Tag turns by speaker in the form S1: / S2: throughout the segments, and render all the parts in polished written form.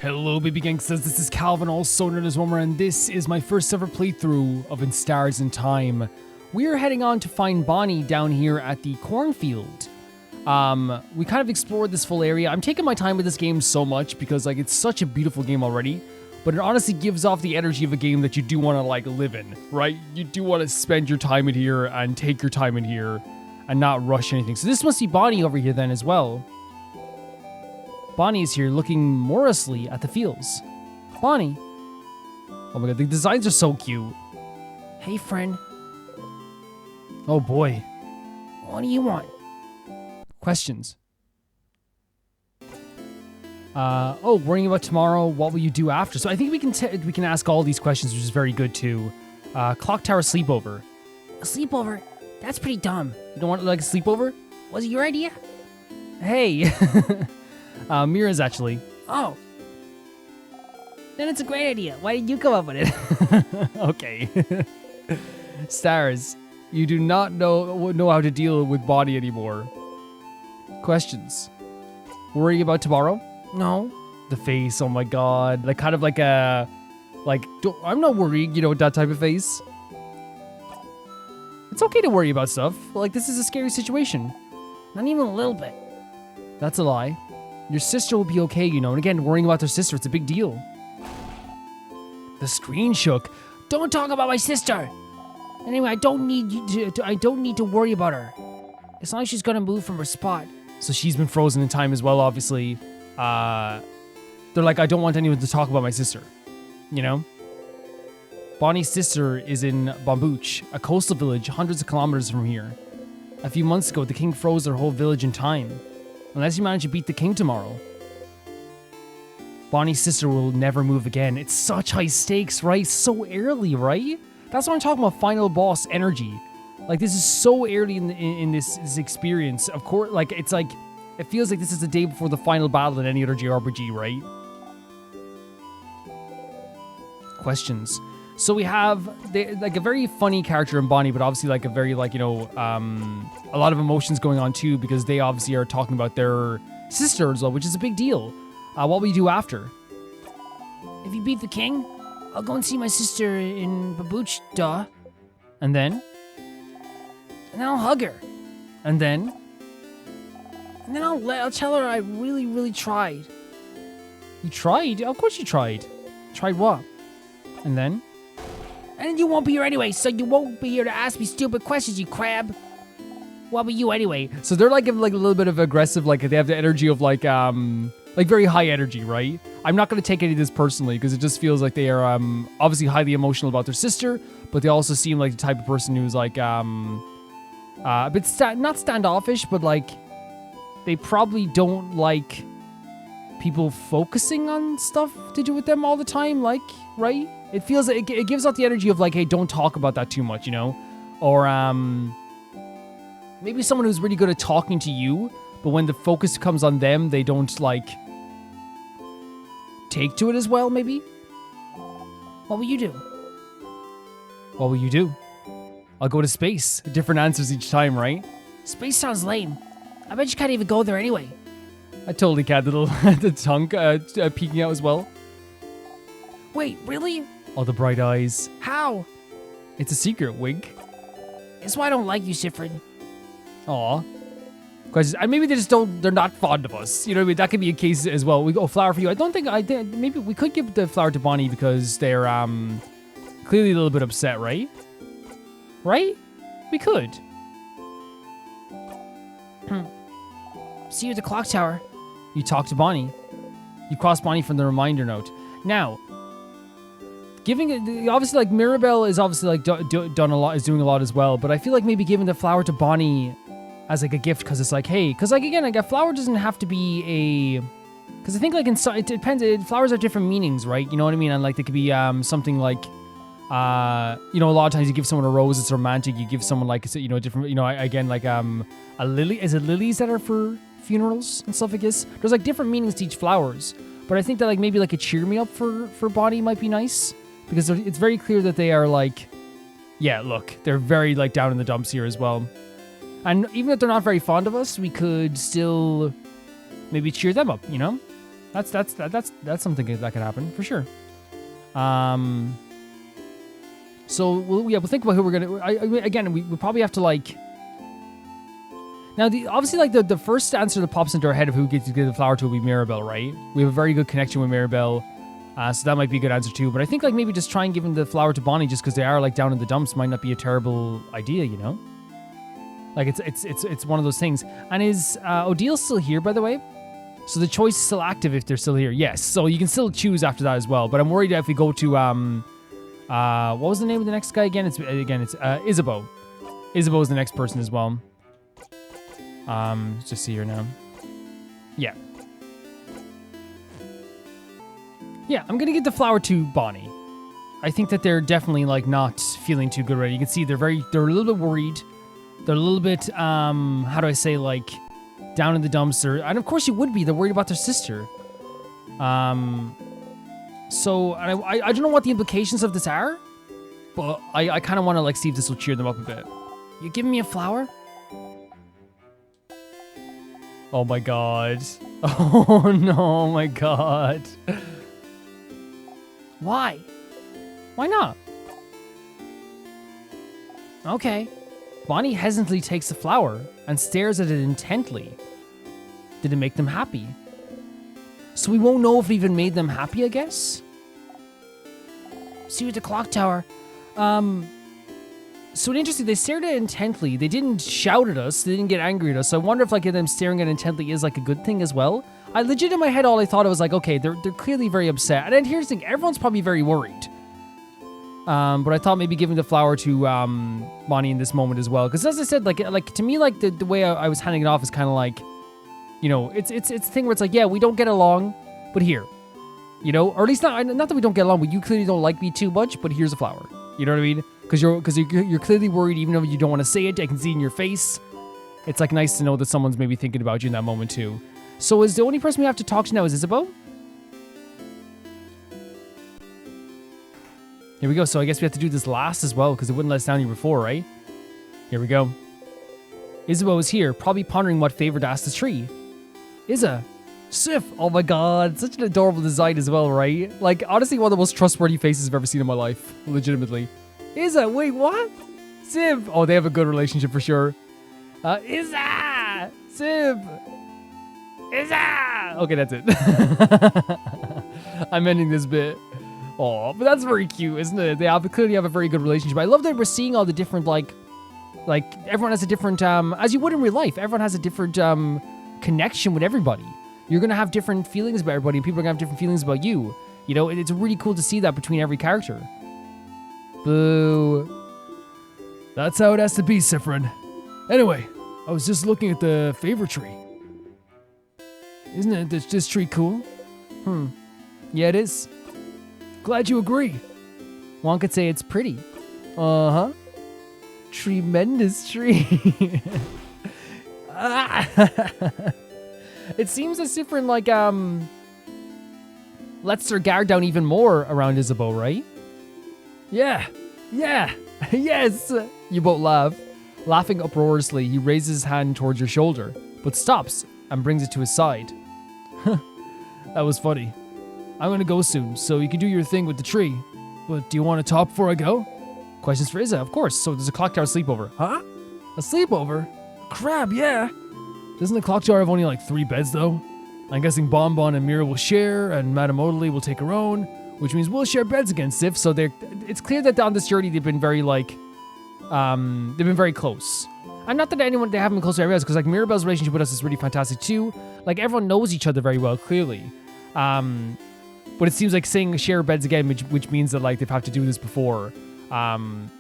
S1: Hello baby gangsters, this is Calvin, also known as Womer, and this is my first ever playthrough of In Stars in Time. We are heading on to find Bonnie down here at the cornfield. We kind of explored this full area. I'm taking my time with this game so much because it's such a beautiful game already, but it honestly gives off the energy of a game that you do want to live in, right? You do want to spend your time in here and take your time in here and not rush anything. So this must be Bonnie over here then as well. Bonnie is here looking morosely at the fields. Bonnie. Oh my god, the designs are so cute. Hey, friend. Oh boy. What do you want? Questions. Worrying about tomorrow. What will you do after? So I think we can ask all these questions, which is very good too. Clock tower sleepover.
S2: A sleepover? That's pretty dumb.
S1: You don't want a sleepover?
S2: Was it your idea?
S1: Hey. Mira's actually.
S2: Oh. Then it's a great idea. Why did you come up with it?
S1: Okay. Stars, you do not know how to deal with Bonnie anymore. Questions. Worrying about tomorrow?
S2: No.
S1: The face, oh my god. I'm not worried, that type of face. It's okay to worry about stuff. This is a scary situation.
S2: Not even a little bit.
S1: That's a lie. Your sister will be okay, and again, worrying about their sister, it's a big deal. The screen shook.
S2: Don't talk about my sister. Anyway, I don't need to worry about her. As long as she's gonna move from her spot.
S1: So she's been frozen in time as well, obviously. They're like, I don't want anyone to talk about my sister. Bonnie's sister is in Bambuch, a coastal village hundreds of kilometers from here. A few months ago, the king froze their whole village in time. Unless you manage to beat the king tomorrow. Bonnie's sister will never move again. It's such high stakes, right? So early, right? That's what I'm talking about, final boss energy. This is so early in this experience. Of course, it feels like this is the day before the final battle in any other JRPG, right? Questions. So we have a very funny character in Bonnie, but obviously a very a lot of emotions going on too, because they obviously are talking about their sister as well, which is a big deal. What will you do after?
S2: If you beat the king, I'll go and see my sister in Babuch, duh.
S1: And then?
S2: And then I'll hug her.
S1: And then?
S2: And then I'll tell her I really, really tried.
S1: You tried? Of course you tried. Tried what? And then?
S2: And you won't be here anyway, so you won't be here to ask me stupid questions, you crab. What about you anyway?
S1: So they're a little bit of aggressive, they have the energy of very high energy, right? I'm not going to take any of this personally because it just feels like they are obviously highly emotional about their sister, but they also seem like the type of person who's a bit not standoffish, but they probably don't like people focusing on stuff to do with them all the time, right? It feels like it gives out the energy of hey, don't talk about that too much, or maybe someone who's really good at talking to you, but when the focus comes on them, they don't take to it as well, maybe.
S2: What will you do?
S1: What will you do? I'll go to space. Different answers each time, right?
S2: Space sounds lame. I bet you can't even go there anyway.
S1: I totally can't. The tongue peeking out as well.
S2: Wait, really?
S1: All the bright eyes.
S2: How?
S1: It's a secret, wink.
S2: It's why I don't like you, Sifrin.
S1: Aw. Questions. And maybe they're not fond of us. You know what I mean? That could be a case as well. We go flower for you. Maybe we could give the flower to Bonnie because they're clearly a little bit upset, right? Right? We could.
S2: See you at the clock tower.
S1: You talk to Bonnie. You cross Bonnie from the reminder note. Now, giving it, obviously, Mirabelle is obviously done a lot, is doing a lot as well. But I feel like maybe giving the flower to Bonnie as a gift, because it's hey, because again, a flower doesn't have to be a, because I think it depends. Flowers have different meanings, right? You know what I mean? And they could be something a lot of times you give someone a rose, it's romantic. You give someone different, again a lily. Is it lilies that are for funerals and stuff? I guess there's different meanings to each flowers. But I think that maybe a cheer me up for Bonnie might be nice, because it's very clear that they are yeah, look, they're very down in the dumps here as well. And even if they're not very fond of us, we could still maybe cheer them up, That's something that could happen for sure. So we'll think about who we're gonna. Again, we probably have to like. Now, obviously, like the first answer that pops into our head of who gets to give the flower to will be Mirabelle, right? We have a very good connection with Mirabelle, so that might be a good answer too. But I think like maybe just try and giving the flower to Bonnie just because they are like down in the dumps might not be a terrible idea, you know? Like it's one of those things. And is Odile still here, by the way? So the choice is still active if they're still here. Yes, so you can still choose after that as well. But I'm worried that if we go to what was the name of the next guy again? It's Isabeau. Isabeau is the next person as well. Let's just see here now. Yeah. Yeah, I'm gonna give the flower to Bonnie. I think that they're definitely like not feeling too good right. You can see they're a little bit worried. They're a little bit how do I say, like down in the dumps, and of course you would be. They're worried about their sister. So I don't know what the implications of this are, but I kind of want to like see if this will cheer them up a bit.
S2: You giving me a flower?
S1: Oh my god. Oh no, oh my god.
S2: Why?
S1: Why not?
S2: Okay.
S1: Bonnie hesitantly takes the flower and stares at it intently. Did it make them happy? So we won't know if it even made them happy, I guess?
S2: See you at the clock tower.
S1: So interesting, they stared at it intently. They didn't shout at us. They didn't get angry at us. So I wonder if like them staring at it intently is like a good thing as well. I legit in my head, all I thought it was like, okay, they're clearly very upset. And then here's the thing, everyone's probably very worried. But I thought maybe giving the flower to Bonnie in this moment as well. Because as I said, like to me, like the way I was handing it off is kind of like, you know, it's a thing where it's like, yeah, we don't get along, but here, you know, or at least not that we don't get along, but you clearly don't like me too much, but here's a flower. You know what I mean? Because you're clearly worried, even though you don't want to say it. I can see it in your face. It's like nice to know that someone's maybe thinking about you in that moment too. So is the only person we have to talk to now is Isabeau? Here we go. So I guess we have to do this last as well because it wouldn't let us down here before, right? Here we go. Isabeau is here, probably pondering what favor to ask the tree. Isa. Sif. Oh my god, such an adorable design as well, right? Like, honestly, one of the most trustworthy faces I've ever seen in my life. Legitimately. Isa, wait, what? Sif. Oh, they have a good relationship for sure. Isa! Sif! Isa! Okay, that's it. I'm ending this bit. Oh, but that's very cute, isn't it? They clearly have a very good relationship. I love that we're seeing all the different, like everyone has a different, as you would in real life, everyone has a different connection with everybody. You're going to have different feelings about everybody, and people are going to have different feelings about you. You know, it's really cool to see that between every character. Boo. That's how it has to be, Sifrin. Anyway, I was just looking at the favor tree. Isn't it this tree cool? Yeah, it is. Glad you agree. One could say it's pretty. Uh-huh. Tremendous tree. It seems as Sifrin, like, lets their guard down even more around Isabeau, right? Yeah. Yes. You both laugh. Laughing uproariously, he raises his hand towards your shoulder, but stops and brings it to his side. That was funny. I'm gonna go soon, so you can do your thing with the tree. But do you want to talk before I go? Questions for Isa, of course. So there's a clock tower sleepover. Huh? A sleepover? Crap, yeah. Doesn't the clock tower have only like 3 beds though? I'm guessing Bonbon and Mira will share, and Madame Odalie will take her own, which means we'll share beds again, Sif. So it's clear that on this journey they've been very like, they've been very close. And not that they haven't been close to everybody else, because like Mirabelle's relationship with us is really fantastic too. Like everyone knows each other very well, clearly. But it seems like saying share beds again, which means that like they've had to do this before,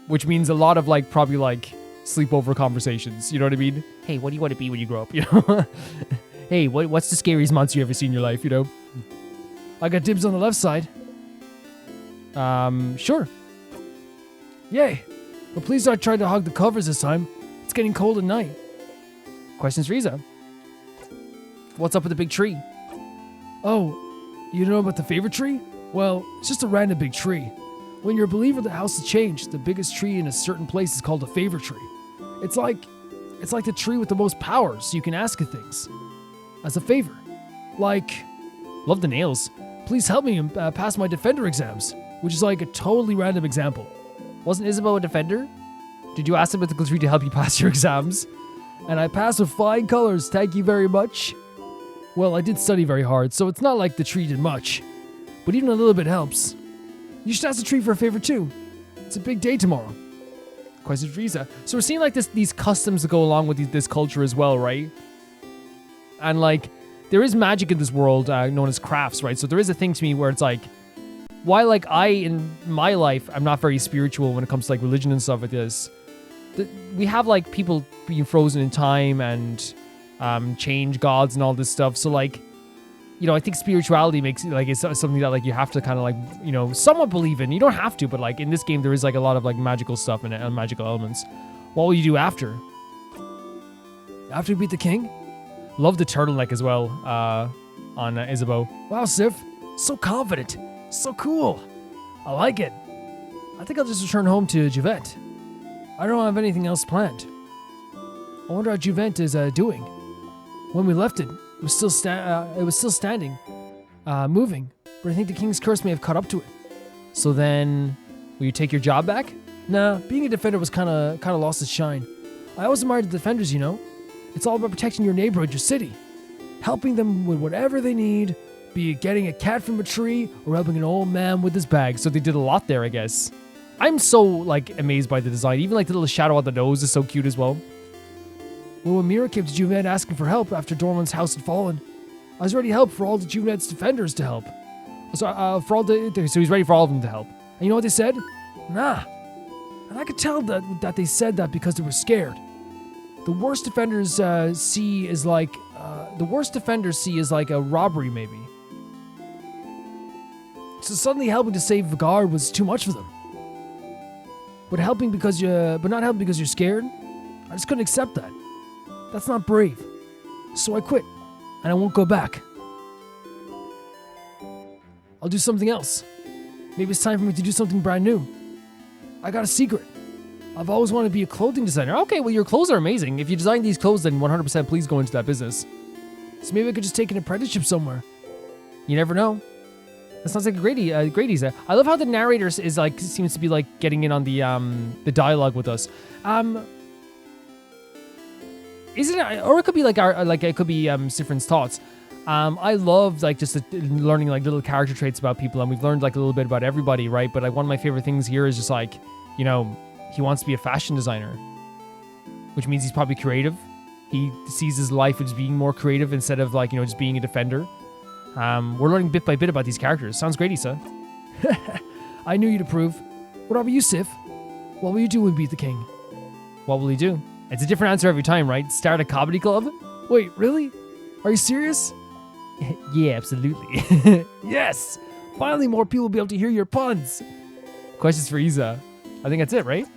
S1: which means a lot of like probably like sleepover conversations. You know what I mean? Hey, what do you want to be when you grow up? You know? Hey, what's the scariest monster you ever seen in your life? You know? I got dibs on the left side. Sure. Yay. But please don't try to hug the covers this time. It's getting cold at night. Questions for Isa. What's up with the big tree? Oh, you don't know about the favorite tree? Well, it's just a random big tree. When you're a believer that house has changed, the biggest tree in a certain place is called a favorite tree. It's like the tree with the most power, so you can ask it things as a favor. Like Love the nails. Please help me pass my defender exams, which is like a totally random example. Wasn't Isabeau a defender? Did you ask the mythical tree to help you pass your exams? And I passed with flying colors, thank you very much. Well, I did study very hard, so it's not like the tree did much. But even a little bit helps. You should ask the tree for a favor too. It's a big day tomorrow. Question for Isa. So we're seeing like these customs that go along with this culture as well, right? And like, there is magic in this world known as crafts, right? So there is a thing to me where it's like, why like in my life, I'm not very spiritual when it comes to like religion and stuff like this. We have like people being frozen in time and change gods and all this stuff. So like, you know, I think spirituality makes like it's something that like you have to kind of like, you know, somewhat believe in. You don't have to, but like in this game there is like a lot of like magical stuff and magical elements. What will you do after? After we beat the king? Love the turtleneck as well on Isabeau. Wow, Sif, so confident, so cool. I like it. I think I'll just return home to Juvent. I don't have anything else planned. I wonder how Juvent is doing. When we left it, it was still standing, moving. But I think the king's curse may have caught up to it. So then, will you take your job back? Nah, being a defender was kind of lost its shine. I always admired the defenders, you know. It's all about protecting your neighborhood, your city, helping them with whatever they need, be it getting a cat from a tree or helping an old man with his bag. So they did a lot there, I guess. I'm so like amazed by the design. Even like the little shadow on the nose is so cute as well. Well, when Mira came to Juvent asking for help after Dorman's house had fallen, I was ready to help for all the Juvent's defenders to help. So he's ready for all of them to help. And you know what they said? Nah. And I could tell that they said that because they were scared. The worst defenders see is like a robbery, maybe. So suddenly helping to save Vigard was too much for them. But not helping because you're scared, I just couldn't accept that. That's not brave. So I quit, and I won't go back. I'll do something else. Maybe it's time for me to do something brand new. I got a secret. I've always wanted to be a clothing designer. Okay, well, your clothes are amazing. If you design these clothes, then 100% please go into that business. So maybe I could just take an apprenticeship somewhere. You never know. That sounds like a great idea. I love how the narrator is like seems to be like getting in on the dialogue with us. Isn't it? Or it could be like it could be Sifrin's thoughts. I love like just learning like little character traits about people, and we've learned like a little bit about everybody, right? But like one of my favorite things here is just like, you know, he wants to be a fashion designer, which means he's probably creative. He sees his life as being more creative instead of like, you know, just being a defender. We're learning bit by bit about these characters. Sounds great, Issa. I knew you'd approve. What about you, Sif? What will you do when we beat the king? What will he do? It's a different answer every time, right? Start a comedy club? Wait, really? Are you serious? Yeah, absolutely. Yes! Finally, more people will be able to hear your puns. Questions for Isa. I think that's it, right?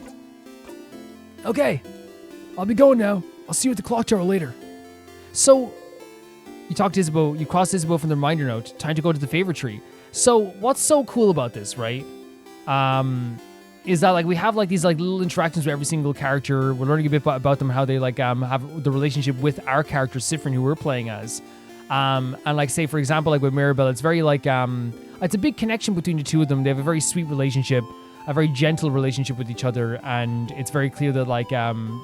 S1: Okay. I'll be going now. I'll see you at the clock tower later. So, you talked to Isabeau, you crossed Isabeau from the reminder note. Time to go to the favor tree. So, what's so cool about this, right? Is that like we have like these like little interactions with every single character. We're learning a bit about them, how they like have the relationship with our character Sifrin, who we're playing as. And like say for example, like with Mirabelle, it's very like it's a big connection between the two of them. They have a very sweet relationship, a very gentle relationship with each other, and it's very clear that like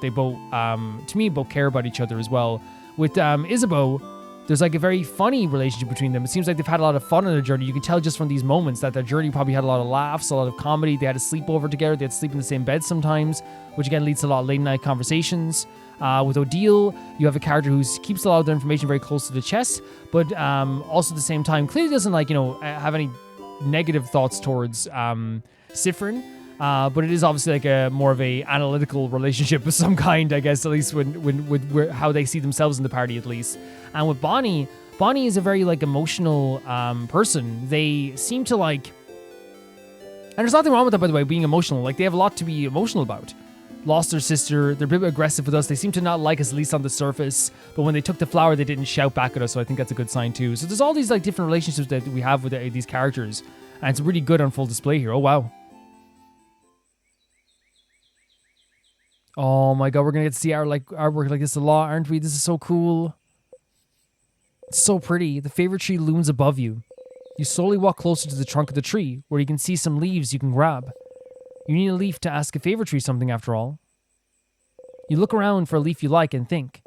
S1: they both to me both care about each other as well. With Isabeau, there's like a very funny relationship between them. It seems like they've had a lot of fun on their journey. You can tell just from these moments that their journey probably had a lot of laughs, a lot of comedy. They had to sleep over together. They had to sleep in the same bed sometimes, which again leads to a lot of late night conversations. With Odile, you have a character who keeps a lot of their information very close to the chest, but also at the same time clearly doesn't like, you know, have any negative thoughts towards Sifrin. But it is obviously like a more of a analytical relationship of some kind, I guess, at least with how they see themselves in the party, at least. And with Bonnie is a very like emotional person. They seem to like, and there's nothing wrong with that, by the way, being emotional. Like they have a lot to be emotional about. Lost their sister. They're a bit aggressive with us. They seem to not like us, at least on the surface. But when they took the flower, they didn't shout back at us. So I think that's a good sign too. So there's all these like different relationships that we have with these characters, and it's really good on full display here. Oh wow. Oh my god, we're gonna get to see our artwork like this a lot, aren't we? This is so cool. It's so pretty. The favorite tree looms above you. You slowly walk closer to the trunk of the tree, where you can see some leaves you can grab. You need a leaf to ask a favorite tree something after all. You look around for a leaf you like and think,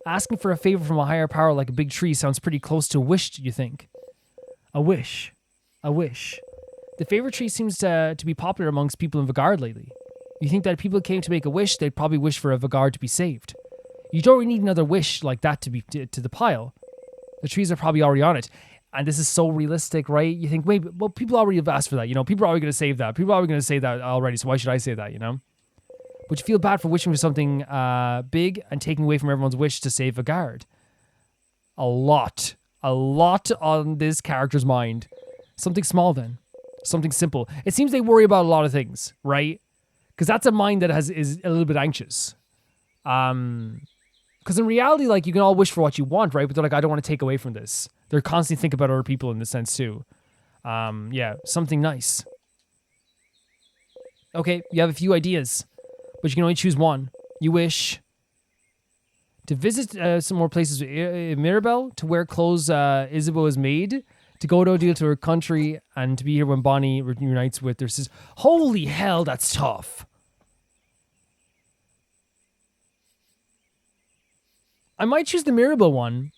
S1: asking for a favor from a higher power like a big tree sounds pretty close to a wish, you think. A wish. A wish. The favorite tree seems to be popular amongst people in Vigard lately. You think that if people came to make a wish, they'd probably wish for a Vigard to be saved. You don't really need another wish like that to be to the pile. The trees are probably already on it. And this is so realistic, right? You think, wait, well, people already have asked for that. People are already going to save that. People are already going to say that already, so why should I say that, But you feel bad for wishing for something big and taking away from everyone's wish to save a guard. A lot on this character's mind. Something small then. Something simple. It seems they worry about a lot of things, right? Because that's a mind that is a little bit anxious. Because in reality, like, you can all wish for what you want, right? But they're like, I don't want to take away from this. They're constantly thinking about other people in this sense too. Yeah, something nice. Okay, you have a few ideas, but you can only choose one. You wish to visit some more places in Mirabel, to wear clothes Isabeau has made, to go to Odile to her country, and to be here when Bonnie reunites with her sister. Holy hell, that's tough. I might choose the Mirabel one,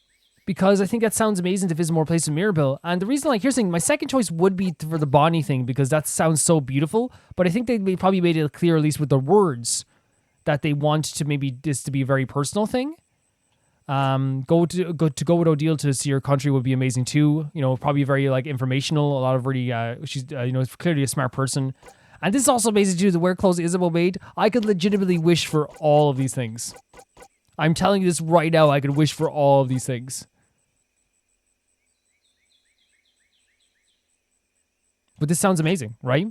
S1: because I think that sounds amazing to visit more places in Mirabel. And the reason, like, here's the thing, my second choice would be for the Bonnie thing, because that sounds so beautiful, but I think they probably made it clear, at least with the words, that they want to maybe this to be a very personal thing. Go with Odile to see her country would be amazing too. Probably very like informational. A lot of really, she's clearly a smart person. And this is also amazing too. The wear clothes Isabeau made. I could legitimately wish for all of these things. I'm telling you this right now. I could wish for all of these things. But this sounds amazing, right?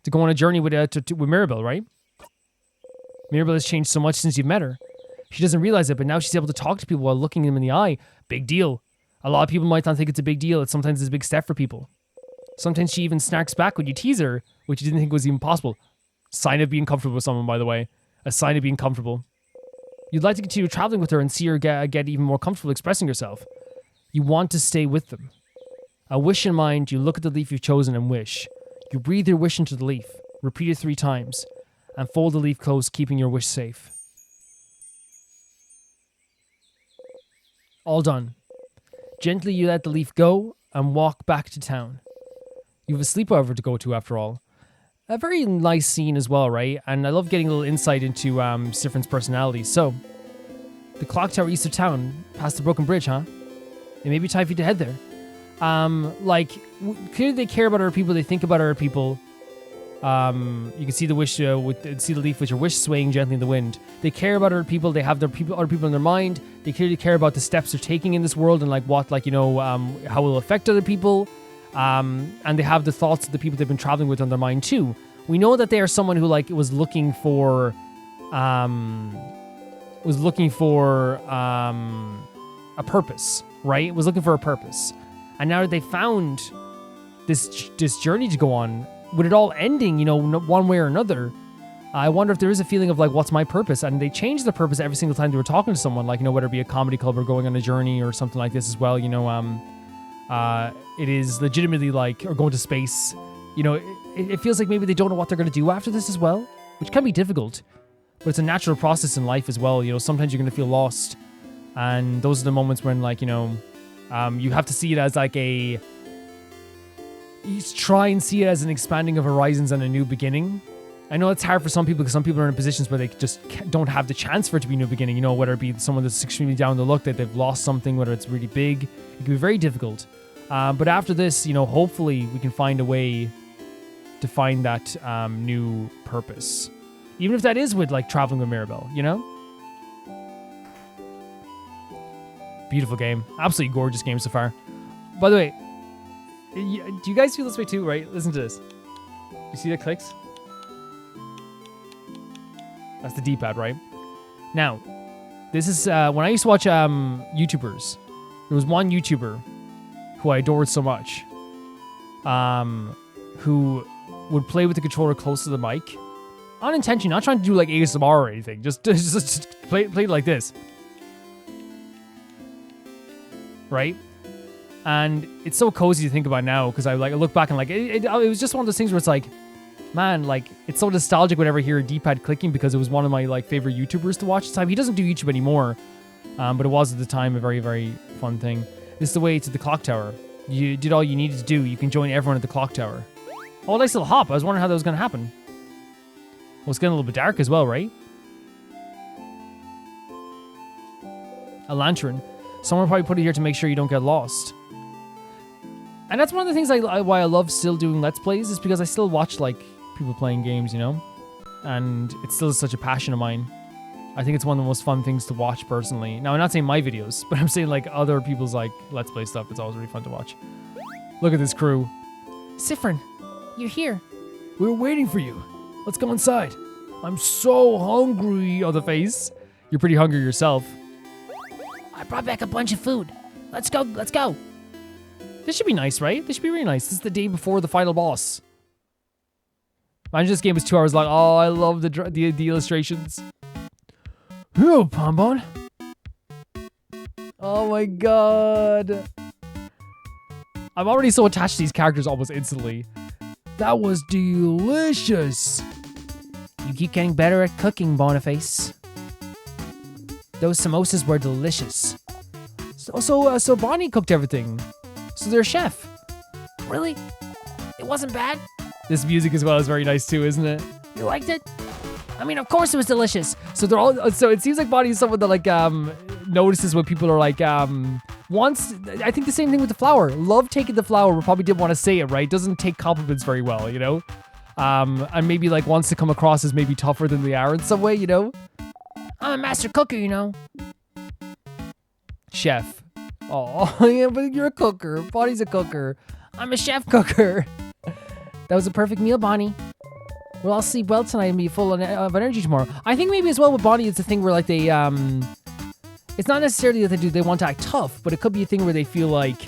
S1: To go on a journey with Mirabel, right? Mirabel has changed so much since you've met her. She doesn't realize it, but now she's able to talk to people while looking them in the eye. Big deal. A lot of people might not think it's a big deal. Sometimes it's a big step for people. Sometimes she even snarks back when you tease her, which you didn't think was even possible. Sign of being comfortable with someone, by the way. A sign of being comfortable. You'd like to continue traveling with her and see her get even more comfortable expressing herself. You want to stay with them. A wish in mind, you look at the leaf you've chosen and wish. You breathe your wish into the leaf, repeat it 3 times, and fold the leaf close, keeping your wish safe. All done. Gently you let the leaf go and walk back to town. You have a sleepover to go to after all. A very nice scene as well, right? And I love getting a little insight into Sifrin's personality. So, the clock tower east of town, past the broken bridge, huh? It may be time for you to head there. Clearly they care about other people, they think about other people. You can see the wish see the leaf with your wish swaying gently in the wind. They care about other people, they have other people in their mind. They clearly care about the steps they're taking in this world and how it will affect other people. And they have the thoughts of the people they've been traveling with on their mind too. We know that they are someone who was looking for a purpose, right? Was looking for a purpose. And now that they found this journey to go on, with it all ending, one way or another, I wonder if there is a feeling of what's my purpose? And they change their purpose every single time they were talking to someone, whether it be a comedy club or going on a journey or something like this as well. It is legitimately or going to space. It feels like maybe they don't know what they're going to do after this as well, which can be difficult, but it's a natural process in life as well. Sometimes you're going to feel lost, and those are the moments when you have to see it as you try and see it as an expanding of horizons and a new beginning. I know it's hard for some people because some people are in positions where they just don't have the chance for it to be a new beginning. Whether it be someone that's extremely down the luck, that they've lost something, whether it's really big, it can be very difficult. But after this, hopefully we can find a way to find that new purpose. Even if that is with traveling with Mirabel, Beautiful game. Absolutely gorgeous game so far. By the way, do you guys feel this way too, right? Listen to this. You see the clicks? That's the D-pad, right? Now, this is when I used to watch YouTubers. There was one YouTuber who I adored so much, who would play with the controller close to the mic, unintentionally, not trying to do ASMR or anything. Just play it like this. right? And it's so cozy to think about now because I look back and it was just one of those things where it's like, man, like it's so nostalgic whenever I hear a D-pad clicking because it was one of my like favorite YouTubers to watch at the time. He doesn't do YouTube anymore, but it was at the time a very, very fun thing. This is the way to the clock tower. You did all you needed to do. You can join everyone at the clock tower. Oh, nice little hop. I was wondering how that was going to happen. Well, it's getting a little bit dark as well, right? A lantern. Someone probably put it here to make sure you don't get lost. And that's one of the things why I love still doing Let's Plays is because I still watch like people playing games, you know? And it's still such a passion of mine. I think it's one of the most fun things to watch personally. Now, I'm not saying my videos, but I'm saying like other people's like Let's Play stuff. It's always really fun to watch. Look at this crew.
S2: Siffrin, you're here.
S1: We were waiting for you. Let's go inside. I'm so hungry. Oh, the face. You're pretty hungry yourself.
S2: I brought back a bunch of food. Let's go, let's go.
S1: This should be nice, right? This should be really nice. This is the day before the final boss. Imagine this game was 2 hours long. Oh, I love the illustrations. Oh, Bonbon. Oh my god. I'm already so attached to these characters almost instantly. That was delicious.
S2: You keep getting better at cooking, Boniface. Those samosas were delicious.
S1: So Bonnie cooked everything. So they're a chef.
S2: Really? It wasn't bad?
S1: This music as well is very nice too, isn't it?
S2: You liked it? I mean, of course it was delicious.
S1: So they're all. So it seems like Bonnie is someone that like notices when people are like wants. I think the same thing with the flower. Love taking the flower, but probably didn't want to say it, right? Doesn't take compliments very well, you know. And maybe like wants to come across as maybe tougher than they are in some way, you know.
S2: I'm a master cooker, you know.
S1: Chef. Oh, yeah, but you're a cooker. Bonnie's a cooker.
S2: I'm a chef
S1: Cooker.
S2: That was a perfect meal, Bonnie. We'll all sleep well tonight and be full of energy tomorrow. I think maybe as well with Bonnie, it's a thing where like they, it's not necessarily that they want to act tough, but it could be a thing where they feel like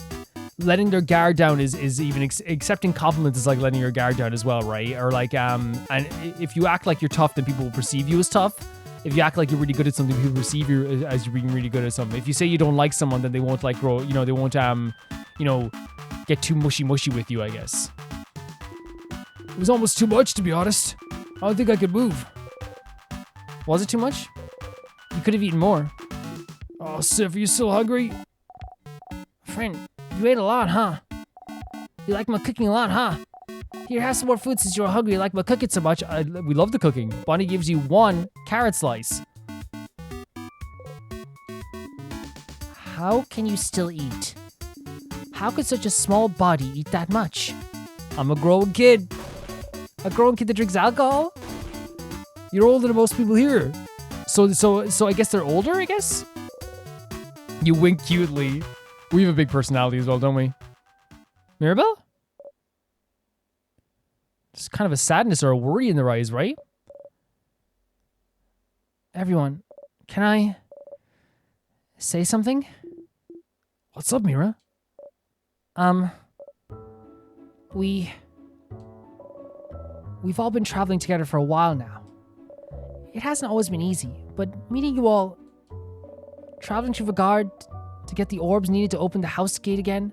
S2: letting their guard down is even accepting compliments is like letting your guard down as well, right? Or like, and if you act like you're tough, then people will perceive you as tough. If you act like you're really good at something, people perceive you as you being really good at something. If you say you don't like someone, then they won't like grow, you know, they won't, you know, get too mushy with you, I guess. It was almost too much, to be honest. I don't think I could move. Was it too much? You could have eaten more. Oh, Sif, are you still hungry? Friend, you ate a lot, huh? You like my cooking a lot, huh? Here, have some more food since you're hungry. You like my cooking so much.
S1: We love the cooking. Bonnie gives you 1 carrot slice.
S2: How can you still eat? How could such a small body eat that much?
S1: I'm a grown kid. A grown kid that drinks alcohol? You're older than most people here. So I guess they're older, I guess? You wink cutely. We have a big personality as well, don't we? Mirabelle? There's kind of a sadness or a worry in their eyes, right?
S2: Everyone, can I say something?
S1: What's up, Mira?
S2: We've all been traveling together for a while now. It hasn't always been easy, but meeting you all, traveling to Vagard to get the orbs needed to open the house gate again.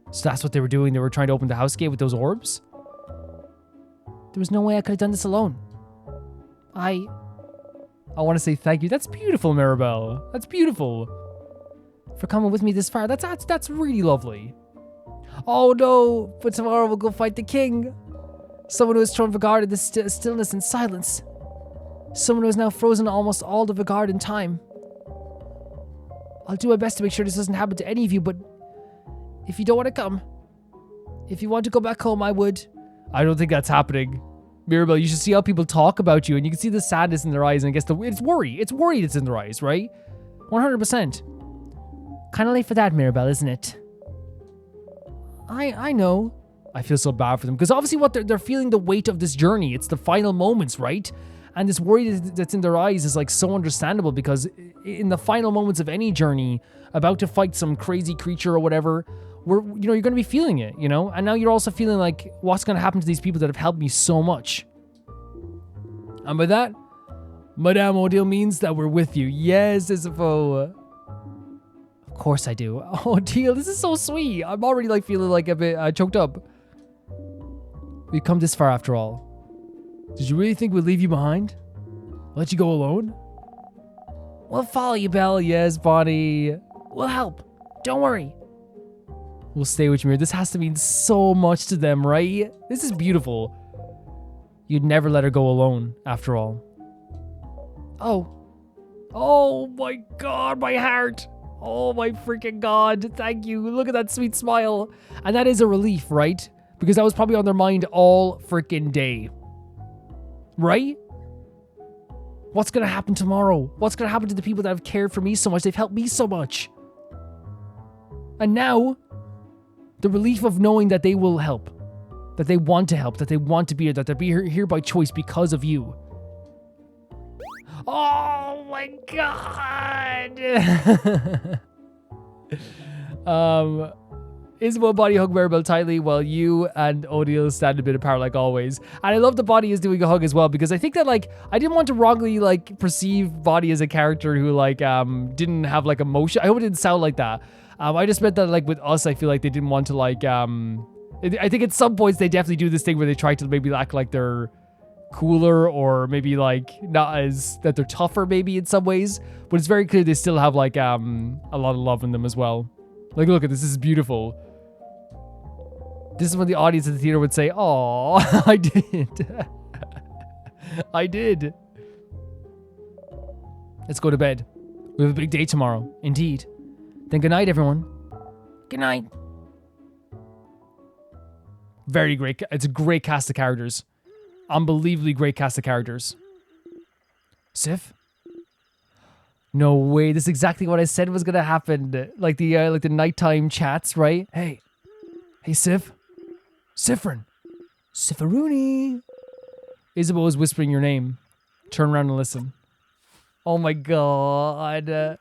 S1: So that's what they were doing? They were trying to open the house gate with those orbs?
S2: There was no way I could have done this alone. I
S1: want to say thank you. That's beautiful, Mirabelle. That's beautiful.
S2: For coming with me this far.
S1: That's really lovely. Oh no, but tomorrow we'll go fight the king. Someone who has thrown Vagard in this stillness and silence. Someone who has now frozen almost all the Vagard in time. I'll do my best to make sure this doesn't happen to any of you, but if you don't want to come, if you want to go back home, I would. I don't think that's happening. Mirabelle, you should see how people talk about you, and you can see the sadness in their eyes, and I guess it's worry. It's worry that's in their eyes, right? 100%.
S2: Kind of late for that, Mirabelle, isn't it?
S1: I know. I feel so bad for them, because obviously what they're feeling the weight of this journey. It's the final moments, right? And this worry that's in their eyes is like so understandable, because in the final moments of any journey, about to fight some crazy creature or whatever, you're going to be feeling it, you know? And now you're also feeling like, what's going to happen to these people that have helped me so much? And by that, Madame Odile means that we're with you. Yes, Isifo.
S2: Of course I do. Oh, Teal, this is so sweet. I'm already like feeling like a bit choked up. We've come this far after all. Did you really think we'd leave you behind? Let you go alone? We'll follow you, Belle. Yes, Bonnie. We'll help. Don't worry. We'll stay with you here. This has to mean so much to them, right? This is beautiful. You'd never let her go alone, after all. Oh. Oh my god, my heart. Oh my freaking god. Thank you. Look at that sweet smile. And that is a relief, right? Because that was probably on their mind all freaking day. Right? What's gonna happen tomorrow? What's gonna happen to the people that have cared for me so much? They've helped me so much. And now, the relief of knowing that they will help. That they want to help. That they want to be here. That they're here by choice because of you. Oh my god! Isabel body hug Maribel tightly while you and O'Neill stand a bit apart like always. And I love the Bonnie is doing a hug as well because I think that like I didn't want to wrongly like perceive Bonnie as a character who like didn't have like emotion. I hope it didn't sound like that. I just meant that like with us I feel like they didn't want to like I think at some points they definitely do this thing where they try to maybe act like they're cooler or maybe like not as that they're tougher maybe in some ways, but it's very clear they still have like a lot of love in them as well. Like look at this is beautiful. This is when the audience at the theater would say, "Oh, I did." I did. Let's go to bed. We have a big day tomorrow. Indeed. Then good night, everyone. Good night. Very great. It's a great cast of characters. Unbelievably great cast of characters. Sif? No way. This is exactly what I said was gonna happen. Like the nighttime chats, right? Hey, Sif. Sifrin. Sifaroony. Isabel is whispering your name. Turn around and listen. Oh my god.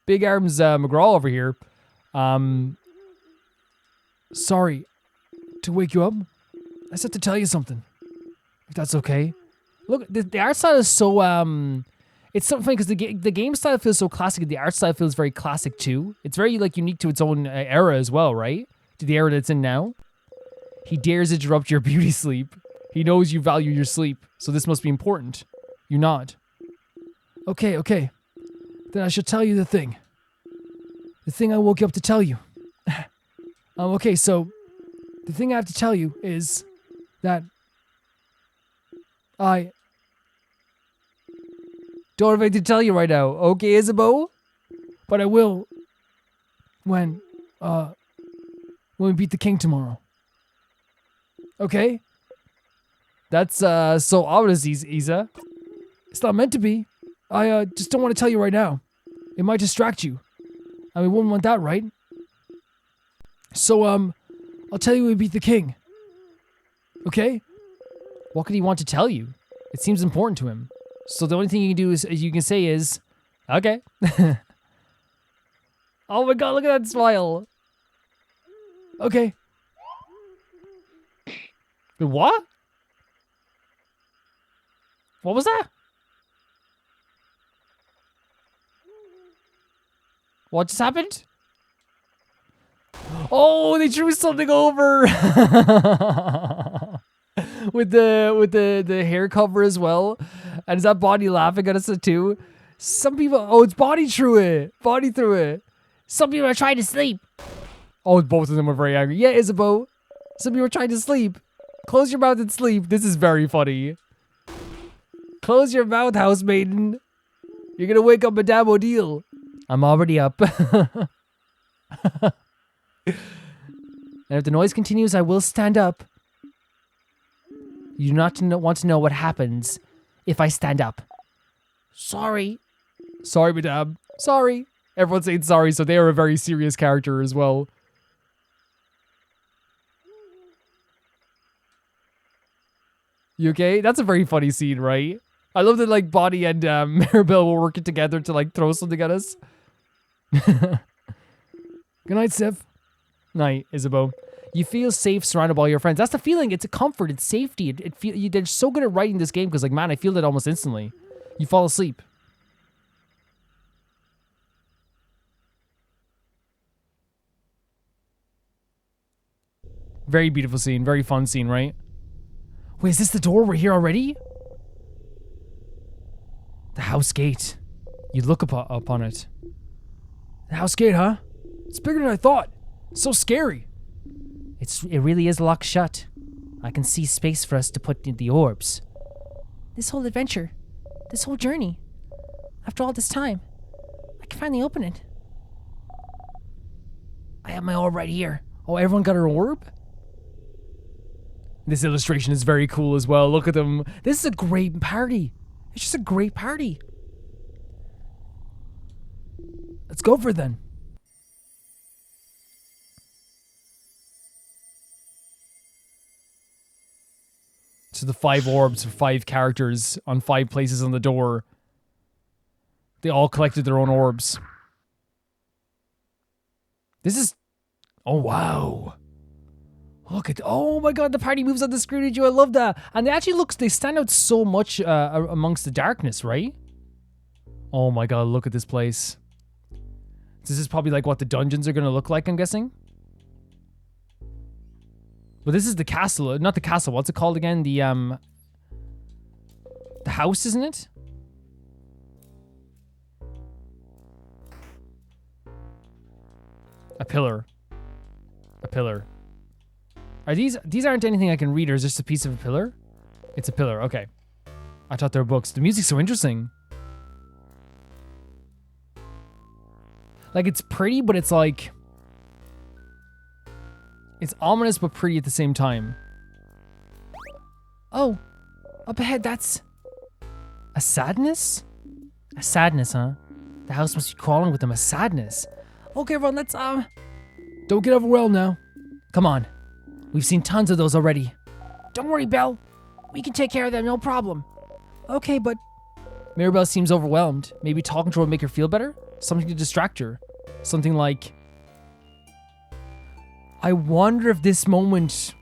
S2: Big Arms McGraw over here. Sorry to wake you up. I just have to tell you something. If that's okay. Look, the art style is so it's so funny because the game style feels so classic. The art style feels very classic too. It's very like unique to its own era as well, right? To the era that it's in now. He dares interrupt your beauty sleep. He knows you value your sleep, so this must be important. You nod. Okay. Then I shall tell you the thing. The thing I woke you up to tell you. Okay, so the thing I have to tell you is that I don't have anything to tell you right now. Okay, Isabeau? But I will when we beat the king tomorrow. Okay? That's so ominous, Isa. It's not meant to be. I just don't want to tell you right now. It might distract you. And we wouldn't want that, right? So I'll tell you when we beat the king. Okay? What could he want to tell you? It seems important to him. So the only thing you can do is you can say is, okay. Oh my god, look at that smile. Okay. Wait, what? What was that? What just happened? Oh, they threw something over. with the hair cover as well. And is that Bonnie laughing at us too? Some people, oh, it's Bonnie threw it. Bonnie threw it. Some people are trying to sleep. Oh, both of them are very angry. Yeah, Isabeau. Some people are trying to sleep. Close your mouth and sleep. This is very funny. Close your mouth, house maiden. You're gonna wake up Madame Odile. I'm already up. And if the noise continues, I will stand up. You do not want to know what happens if I stand up. Sorry. Sorry, Madame. Sorry. Everyone's saying sorry, so they are a very serious character as well. You okay? That's a very funny scene, right? I love that, like, Bonnie and Maribel were working together to, like, throw something at us. Good night, Sif. Night, Isabeau. You feel safe surrounded by all your friends. That's the feeling. It's a comfort. It's safety. They're so good at writing this game because, like, man, I feel that almost instantly. You fall asleep.
S1: Very beautiful scene. Very fun scene, right? Wait, is this the door? We're here already? The house gate. You look up on it. The house gate, huh? It's bigger than I thought. It's so scary.
S2: It really is locked shut. I can see space for us to put in the orbs. This whole adventure, this whole journey, after all this time, I can finally open it. I have my orb right here.
S1: Oh, everyone got her orb? This illustration is very cool as well. Look at them. This is a great party. It's just a great party. Let's go for it then. So the 5 orbs for 5 characters on 5 places on the door. They all collected their own orbs. This is... Oh, wow. Look at... Oh my god, the party moves on the screen at you. I love that. And they actually they stand out so much amongst the darkness, right? Oh my god, look at this place. This is probably like what the dungeons are going to look like, I'm guessing. But this is the castle, not the castle. What's it called again? The house, isn't it? A pillar. A pillar. Are these aren't anything I can read, or is this a piece of a pillar? It's a pillar, okay. I thought they were books. The music's so interesting. Like, it's pretty, but it's like... It's ominous but pretty at the same time. Oh, up ahead, that's... A sadness? A sadness, huh? The house must be crawling with them, a sadness. Okay, everyone, let's, Don't get overwhelmed now. Come on. We've seen tons of those already.
S2: Don't worry, Belle. We can take care of them, no problem.
S1: Okay, but... Mirabelle seems overwhelmed. Maybe talking to her would make her feel better? Something to distract her. Something like... I wonder if this moment...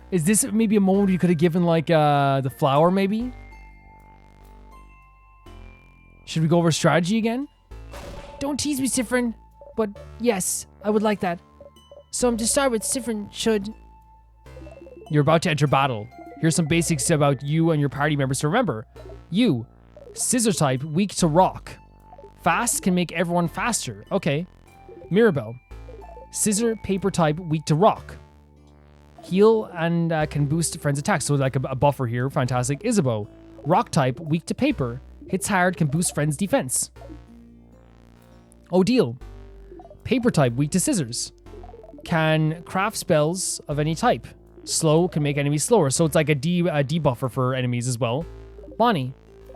S1: Is this maybe a moment you could have given, like, the flower, maybe? Should we go over strategy again?
S2: Don't tease me, Sifrin. But yes, I would like that. So to start with, Sifrin should...
S1: You're about to enter battle. Here's some basics about you and your party members to remember. You, scissor type, weak to rock. Fast can make everyone faster. Okay. Mirabelle, scissor, paper type, weak to rock. Heal and can boost friends' attacks. So like a buffer here. Fantastic. Isabeau, rock type, weak to paper. Hits hard, can boost friends' defense. Odile, paper type, weak to scissors. Can craft spells of any type. Slow, can make enemies slower. So it's like a debuffer for enemies as well. Bonnie,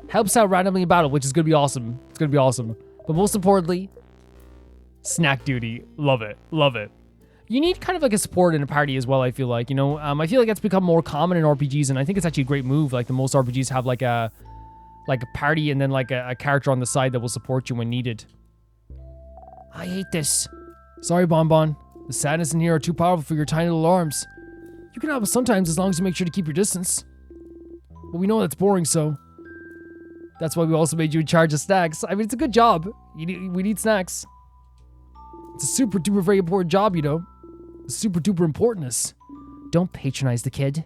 S1: helps out randomly in battle, which is going to be awesome. It's going to be awesome. But most importantly, snack duty. Love it. Love it. You need kind of like a support in a party as well, I feel like. You know, I feel like that's become more common in RPGs, and I think it's actually a great move. Like, the most RPGs have like a party and then like a character on the side that will support you when needed.
S2: I hate this.
S1: Sorry, Bonbon. The sadness in here are too powerful for your tiny little arms. You can help us sometimes as long as you make sure to keep your distance. But we know that's boring, so... That's why we also made you in charge of snacks. I mean, it's a good job. We need snacks. It's a super duper very important job, you know. Super duper importantness.
S2: Don't patronize the kid.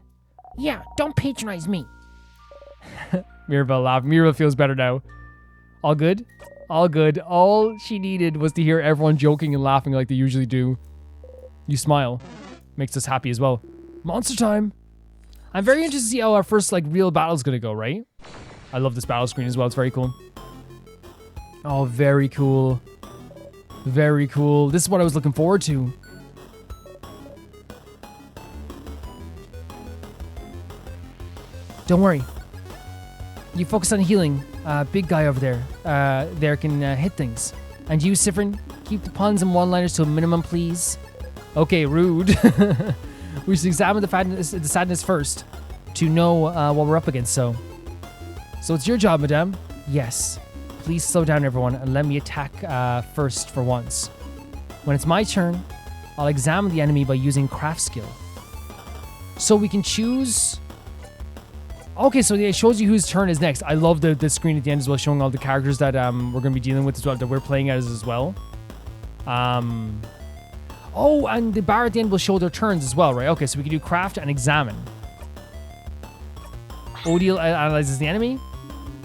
S3: Yeah, don't patronize me.
S1: Mirabelle laughed. Mirabelle feels better now. All good? All good. All she needed was to hear everyone joking and laughing like they usually do. You smile. Makes us happy as well. Monster time. I'm very interested to see how our first like real battle's gonna go, right? I love this battle screen as well. It's very cool. Oh, very cool. Very cool. This is what I was looking forward to. Don't worry. You focus on healing. Big guy over there. Can hit things. And you, Sifrin, keep the puns and one-liners to a minimum, please. Okay, rude. We should examine the sadness first to know what we're up against, so it's your job, madame. Yes. Please slow down, everyone, and let me attack first for once. When it's my turn, I'll examine the enemy by using craft skill. So we can choose... Okay, so it shows you whose turn is next. I love the screen at the end as well, showing all the characters that we're going to be dealing with as well, that we're playing as well. Oh, and the bar at the end will show their turns as well, right? Okay, so we can do craft and examine. Odile analyzes the enemy.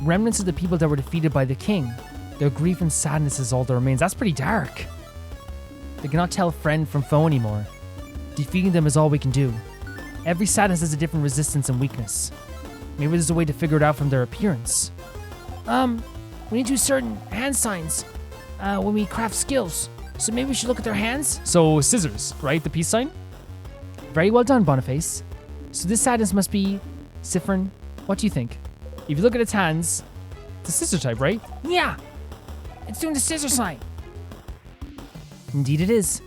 S1: Remnants of the people that were defeated by the king. Their grief and sadness is all that remains. That's pretty dark. They cannot tell friend from foe anymore. Defeating them is all we can do. Every sadness has a different resistance and weakness. Maybe there's a way to figure it out from their appearance.
S3: We need to do certain hand signs when we craft skills. So maybe we should look at their hands?
S1: So scissors, right? The peace sign?
S2: Very well done, Boniface. So this sadness must be Siffrin. What do you think?
S1: If you look at its hands, it's a scissor type, right?
S3: Yeah. It's doing the scissor sign.
S2: Indeed it is.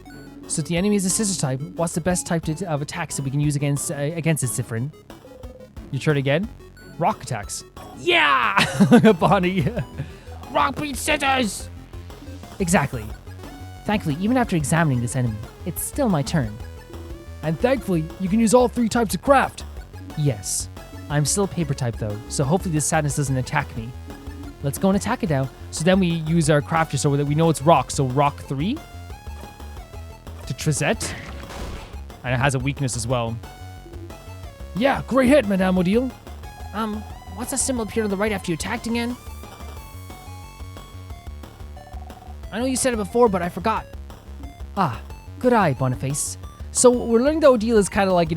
S2: So if the enemy is a scissor type, what's the best type of attacks that we can use against it, Siffrin?
S1: You turn again. Rock attacks.
S2: Yeah!
S1: Bonnie.
S3: Rock beat scissors!
S2: Exactly. Thankfully, even after examining this enemy, it's still my turn.
S1: And thankfully, you can use all 3 types of craft.
S2: Yes. I'm still paper type though, so hopefully this sadness doesn't attack me. Let's go and attack it now.
S1: So then we use our crafter so that we know it's rock. So rock 3 to Trizette. And it has a weakness as well. Yeah, great hit, Madame Odile.
S3: What's that symbol appear on the right after you attacked again? I know you said it before, but I forgot.
S2: Ah, good eye, Boniface. So we're learning that Odile is kind of like,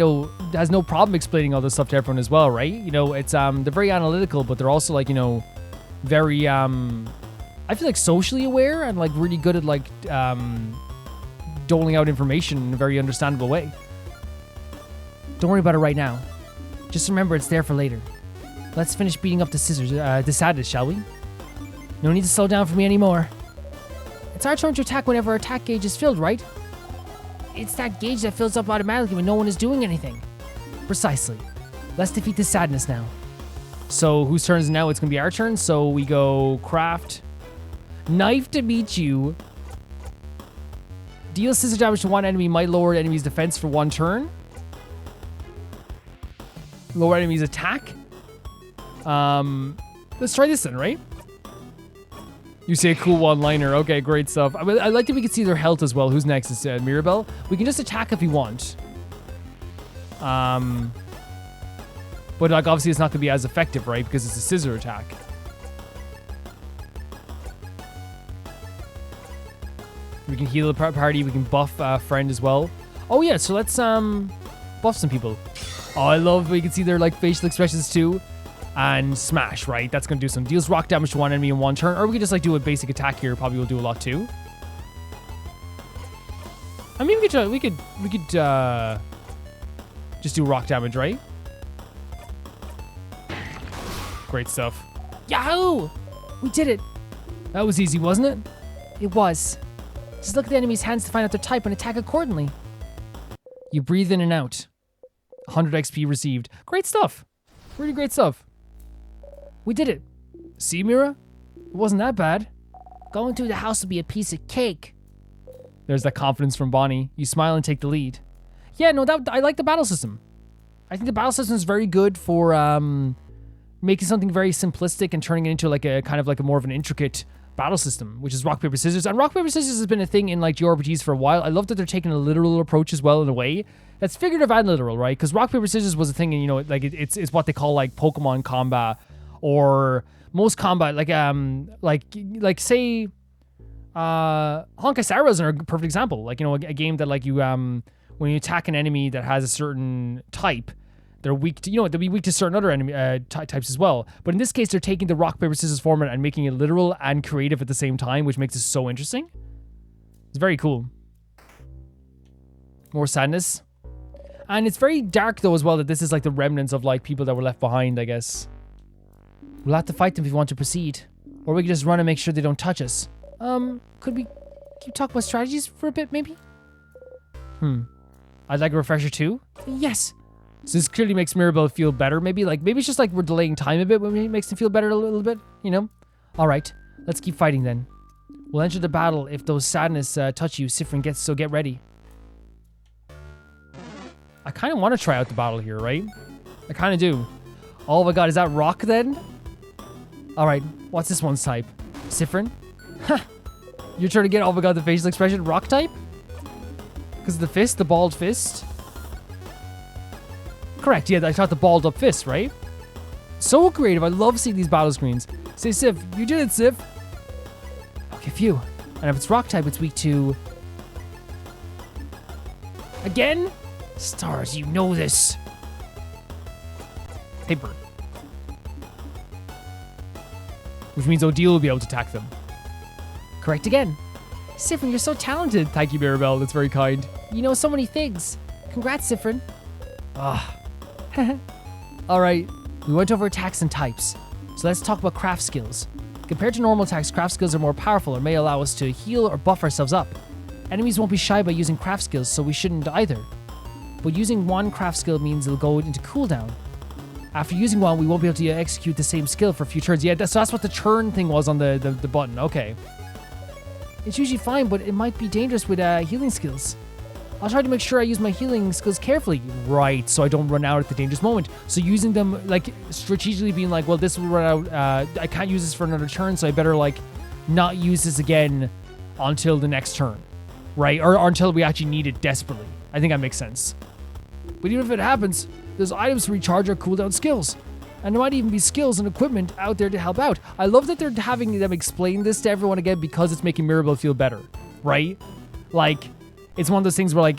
S1: Has no problem explaining all this stuff to everyone as well, right? It's they're very analytical, but they're also like, very I feel like socially aware and like really good at like doling out information in a very understandable way.
S2: Don't worry about it right now. Just remember it's there for later. Let's finish beating up the sadness, shall we? No need to slow down for me anymore. It's our turn to attack whenever our attack gauge is filled, right?
S3: It's that gauge that fills up automatically when no one is doing anything.
S2: Precisely. Let's defeat this sadness now.
S1: So whose turn is it now? It's going to be our turn. So we go craft. Knife to beat you. Deal scissor damage to one enemy. Might lower enemy's defense for 1 turn. Lower enemy's attack. Let's try this then, right? You say a cool one-liner. Okay, great stuff. I like that we can see their health as well. Who's next? It's Mirabelle. We can just attack if we want. But like obviously it's not going to be as effective, right? Because it's a scissor attack. We can heal the party. We can buff friend as well. Oh yeah, so let's buff some people. Oh, I love we can see their like facial expressions too. And smash, right? That's gonna do some deals rock damage to one enemy in 1 turn, or we could just like do a basic attack here. Probably will do a lot too. I mean, we could just do rock damage, right? Great stuff.
S3: Yahoo!
S2: We did it.
S1: That was easy, wasn't it?
S2: It was. Just look at the enemy's hands to find out their type and attack accordingly.
S1: You breathe in and out. 100 XP received. Great stuff. Really great stuff.
S2: We did it.
S1: See, Mira? It wasn't that bad.
S3: Going through the house will be a piece of cake.
S1: There's that confidence from Bonnie. You smile and take the lead. Yeah, no, I like the battle system. I think the battle system is very good for making something very simplistic and turning it into like a kind of like a more of an intricate battle system, which is rock, paper, scissors. And rock, paper, scissors has been a thing in like JRPGs for a while. I love that they're taking a literal approach as well in a way. That's figurative and literal, right? Because rock, paper, scissors was a thing, and like it's what they call like Pokemon combat or most combat, like say Honkai Star Rails are a perfect example. Like, a game that like you when you attack an enemy that has a certain type, they're weak to, they'll be weak to certain other enemy types as well. But in this case, they're taking the rock, paper, scissors format and making it literal and creative at the same time, which makes it so interesting. It's very cool. More sadness. And it's very dark though as well, that this is like the remnants of like people that were left behind, I guess.
S2: We'll have to fight them if we want to proceed. Or we can just run and make sure they don't touch us. Could we keep talking about strategies for a bit, maybe?
S1: I'd like a refresher too.
S2: Yes.
S1: So this clearly makes Mirabelle feel better. Maybe it's just like we're delaying time a bit when it makes them feel better a little bit,
S2: All right, let's keep fighting then. We'll enter the battle if those sadness touch you, Siffrin, so get ready.
S1: I kind of want to try out the battle here, right? I kind of do. Oh my god, is that rock then? All right, what's this one's type? Siffrin? Ha! You're trying to get, oh my god, the facial expression, rock type? Because of the fist, the balled fist? Correct, yeah, I shot the balled up fist, right? So creative. I love seeing these battle screens. Say, Sif, you did it, Sif. Okay, phew. And if it's rock type, it's weak to... Again?
S3: Stars, you know this.
S1: Paper. Which means Odile will be able to attack them.
S2: Correct again.
S1: Sifrin, you're so talented. Thank you, Mirabelle. That's very kind.
S2: You know so many things. Congrats, Sifrin.
S1: Ah.
S2: All right, we went over attacks and types. So let's talk about craft skills. Compared to normal attacks, craft skills are more powerful and may allow us to heal or buff ourselves up. Enemies won't be shy by using craft skills, so we shouldn't either. But using one craft skill means it'll go into cooldown. After using one, we won't be able to execute the same skill for a few turns. Yeah, so that's what the turn thing was on the button. Okay. It's usually fine, but it might be dangerous with healing skills. I'll try to make sure I use my healing skills carefully. Right, so I don't run out at the dangerous moment. So using them, like, strategically being like, well, this will run out. I can't use this for another turn, so I better, like, not use this again until the next turn. Right? Or until we actually need it desperately. I think that makes sense. But even if it happens, there's items to recharge our cooldown skills. And there might even be skills and equipment out there to help out. I love that they're having them explain this to everyone again because it's making Mirabelle feel better. Right? Like... It's one of those things where, like,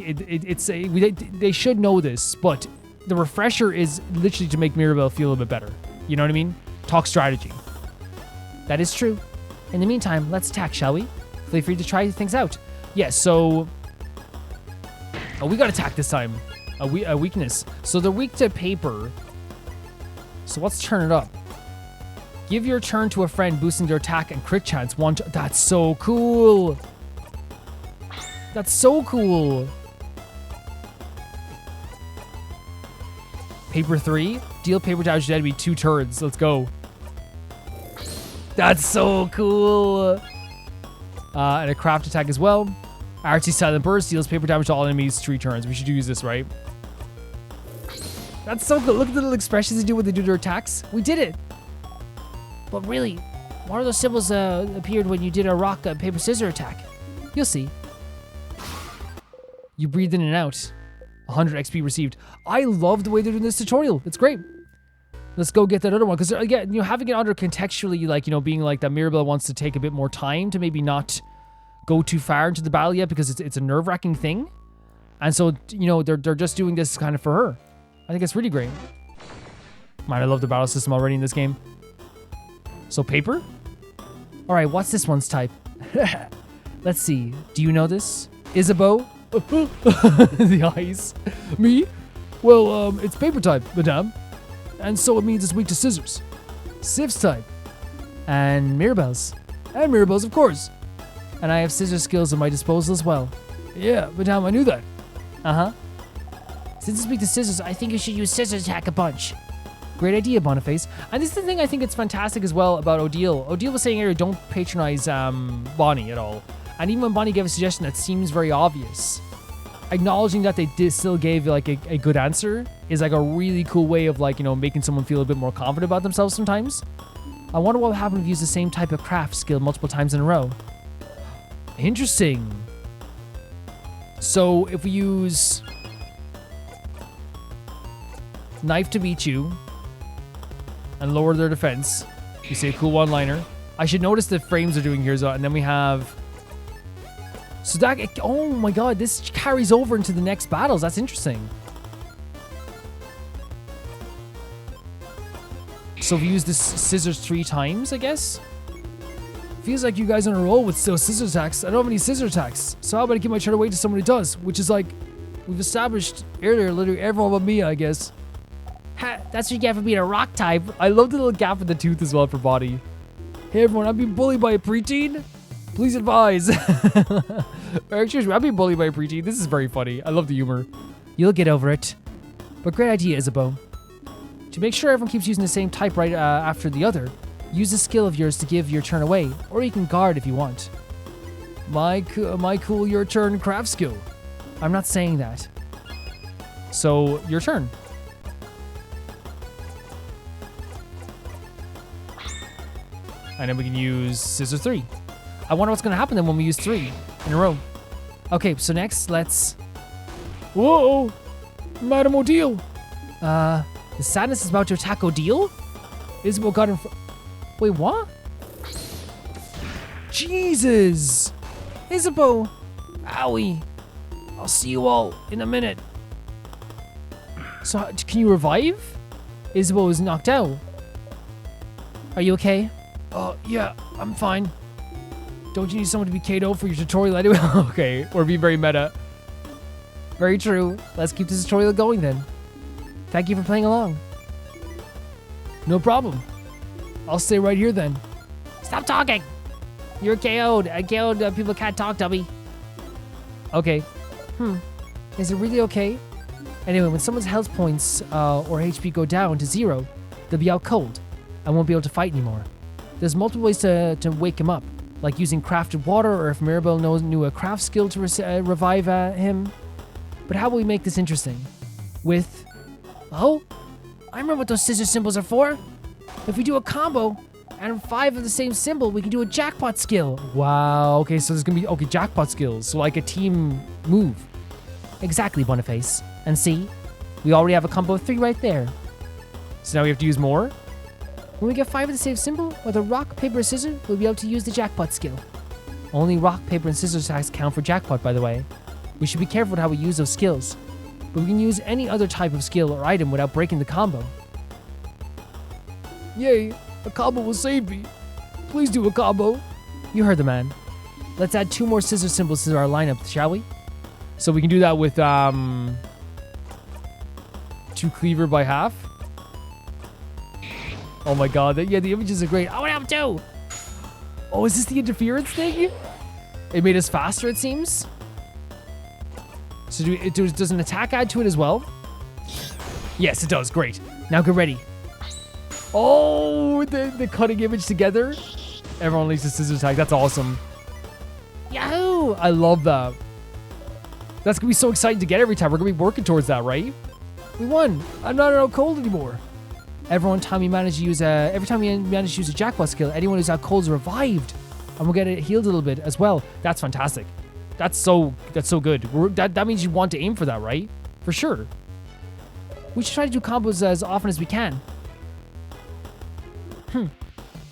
S2: they should know this, but the refresher is literally to make Mirabelle feel a little bit better. You know what I mean? Talk strategy. That is true. In the meantime, let's attack, shall we? Feel free to try things out.
S1: Yeah, so... Oh, we got attack this time. A weakness. So they're weak to paper. So let's turn it up. Give your turn to a friend, boosting their attack and crit chance. That's so cool! That's so cool. Paper 3. Deal paper damage to enemy 2 turns. Let's go. That's so cool. And a craft attack as well. Artsy Silent Burst deals paper damage to all enemies 3 turns. We should use this, right? That's so cool. Look at the little expressions they do when they do their attacks. We did it.
S3: But really, what are those symbols appeared when you did a rock, paper, scissors attack?
S2: You'll see.
S1: You breathe in and out. 100 XP received. I love the way they're doing this tutorial. It's great. Let's go get that other one. Because, again, you know, having it under contextually, like, you know, being like that Mirabelle wants to take a bit more time to maybe not go too far into the battle yet because it's a nerve-wracking thing. And so, you know, they're just doing this kind of for her. I think it's really great. Man, I love the battle system already in this game. So, paper?
S2: All right, what's this one's type? Let's see. Do you know this? Isabeau?
S1: The eyes. Me? Well, it's paper type, madame. And so it means it's weak to scissors. Sif's type.
S2: And Mirabelle's.
S1: And Mirabelle's, of course.
S2: And I have scissor skills at my disposal as well.
S1: Yeah, madame, I knew that.
S2: Uh-huh.
S3: Since it's weak to scissors, I think you should use scissors attack a bunch.
S2: Great idea, Boniface. And this is the thing I think it's fantastic as well about Odile. Odile was saying earlier, don't patronize Bonnie at all. And even when Bonnie gave a suggestion that seems very obvious, acknowledging that they still gave like a good answer is like a really cool way of, like, you know, making someone feel a bit more confident about themselves sometimes. I wonder what would happen if you use the same type of craft skill multiple times in a row.
S1: Interesting. So if we use knife to beat you and lower their defense, you say a cool one-liner. I should notice the frames are doing here as well, and then we have... So that, oh my god, this carries over into the next battles. That's interesting. So we use this scissors 3 times, I guess? Feels like you guys on a roll with still scissor attacks. I don't have any scissor attacks. So how about I give my turn away to someone who does? Which is like, we've established earlier, literally everyone but me, I guess.
S3: Ha, that's what you get for being a rock type.
S1: I love the little gap in the tooth as well for body. Hey everyone, I'm being bullied by a preteen. Please advise. Excuse me, I'm being bullied by a preteen. This is very funny. I love the humor.
S2: You'll get over it. But great idea, Isabeau. To make sure everyone keeps using the same type right after the other, use a skill of yours to give your turn away, or you can guard if you want.
S1: My cool your turn craft skill.
S2: I'm not saying that.
S1: So, your turn. And then we can use scissor 3. I wonder what's going to happen then when we use 3 in a row.
S2: Okay, so next, let's
S1: Whoa! Madam O'Deal!
S2: The sadness is about to attack Odile?
S1: Isabel got in front.
S2: Wait, what?
S1: Jesus!
S2: Isabeau!
S3: Owie. I'll see you all in a minute.
S2: So, can you revive? Isabeau is knocked out. Are you okay?
S3: Yeah, I'm fine.
S1: Don't you need someone to be KO for your tutorial anyway? Okay, or be very meta.
S2: Very true. Let's keep this tutorial going then. Thank you for playing along.
S1: No problem. I'll stay right here then.
S3: Stop talking. You're KO'd. I KO'd. People can't talk to me.
S2: Okay. Is it really okay? Anyway, when someone's health points or HP go down to 0, they'll be out cold and won't be able to fight anymore. There's multiple ways to wake him up, like using crafted water, or if Mirabelle knew a craft skill to revive him. But how will we make this interesting? With...
S3: Oh, I remember what those scissor symbols are for. If we do a combo and 5 of the same symbol, we can do a jackpot skill.
S1: Wow, okay, so there's gonna be, okay, jackpot skills, so like a team move.
S2: Exactly, Boniface. And see? We already have a combo of 3 right there.
S1: So now we have to use more?
S2: When we get 5 of the same symbol, whether rock, paper, or scissors, we'll be able to use the jackpot skill. Only rock, paper, and scissors attacks count for jackpot, by the way. We should be careful with how we use those skills. But we can use any other type of skill or item without breaking the combo.
S1: Yay, a combo will save me. Please do a combo.
S2: You heard the man. Let's add 2 more scissor symbols to our lineup, shall we?
S1: So we can do that with 2 cleaver by half. Oh my god, yeah, the images are great.
S3: I want help too.
S1: Oh, is this the interference thing? It made us faster, it seems. So does an attack add to it as well? Yes, it does. Great. Now get ready. Oh, the cutting image together. Everyone leaves a scissors attack. That's awesome.
S3: Yahoo!
S1: I love that. That's gonna be so exciting to get every time. We're gonna be working towards that, right? We won. I'm not out cold anymore. Every time we manage to use a jackpot skill, anyone who's out cold is revived, and we'll get it healed a little bit as well. That's fantastic. That's so good. That means you want to aim for that, right? For sure. We should try to do combos as often as we can.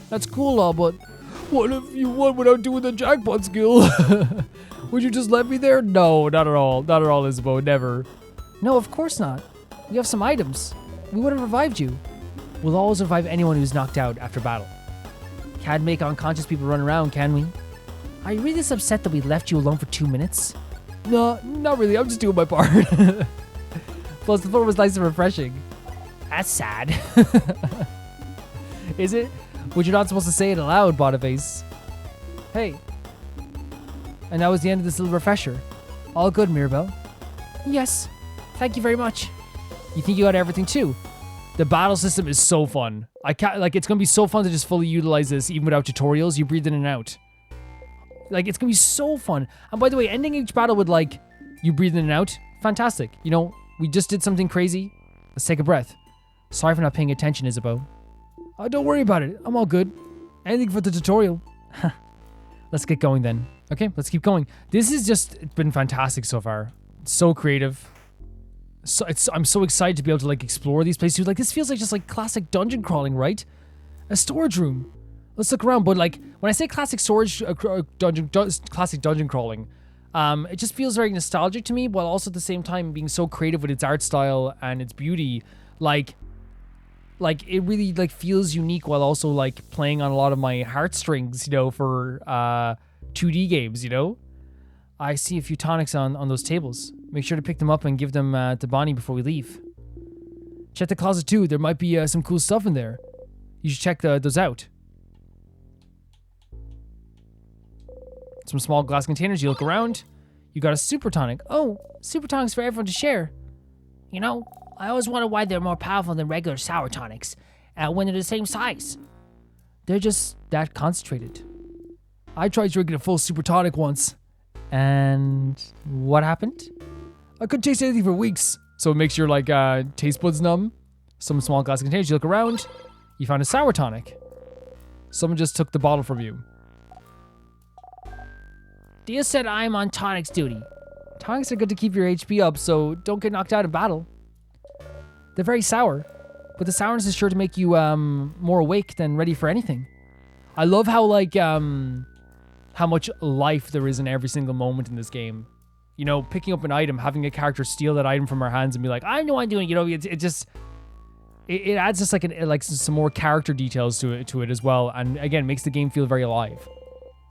S1: That's cool, all, but what if you won without doing the jackpot skill? Would you just let me there? No, not at all. Not at all, Isabeau. Never.
S2: No, of course not. You have some items. We would have revived you. We'll always revive anyone who's knocked out after battle. Can't make unconscious people run around, can we? Are you really this upset that we left you alone for 2 minutes?
S1: No, not really. I'm just doing my part.
S2: Plus, the floor was nice and refreshing.
S3: That's sad.
S2: Is it? But you're not supposed to say it aloud, Boniface. Hey. And that was the end of this little refresher. All good, Mirabelle?
S3: Yes. Thank you very much.
S2: You think you got everything too?
S1: The battle system is so fun. It's gonna be so fun to just fully utilize this even without tutorials. You breathe in and out. Like, it's gonna be so fun. And by the way, ending each battle with like, you breathe in and out, fantastic. You know, we just did something crazy. Let's take a breath. Sorry for not paying attention, Isabeau. Oh, don't worry about it. I'm all good. Anything for the tutorial. Let's get going then. Okay, let's keep going. This has just been fantastic so far. So creative. So I'm so excited to be able to like explore these places. Like, this feels like just like classic dungeon crawling, right? A storage room. Let's look around. But like, when I say classic classic dungeon crawling, it just feels very nostalgic to me, while also at the same time being so creative with its art style and its beauty. Like it really like feels unique while also like playing on a lot of my heartstrings, you know, for 2D games, you know. I see a few tonics on those tables. Make sure to pick them up and give them to Bonnie before we leave. Check the closet too. There might be some cool stuff in there. You should check those out. Some small glass containers. You look around. You got a super tonic. Oh, super tonics for everyone to share.
S3: You know, I always wonder why they're more powerful than regular sour tonics when they're the same size.
S2: They're just that concentrated. I tried drinking a full super tonic once. And what happened?
S1: I couldn't taste anything for weeks. So it makes your like taste buds numb. Some small glass containers. You look around. You found a sour tonic. Someone just took the bottle from you.
S3: Dia said I'm on tonics duty.
S2: Tonics are good to keep your HP up, so don't get knocked out in battle. They're very sour, but the sourness is sure to make you more awake than ready for anything. I love how like how much life there is in every single moment in this game. You know, picking up an item, having a character steal that item from our hands and be like, I know I'm doing, you know, it adds just like some more character details to it as well, and again makes the game feel very alive.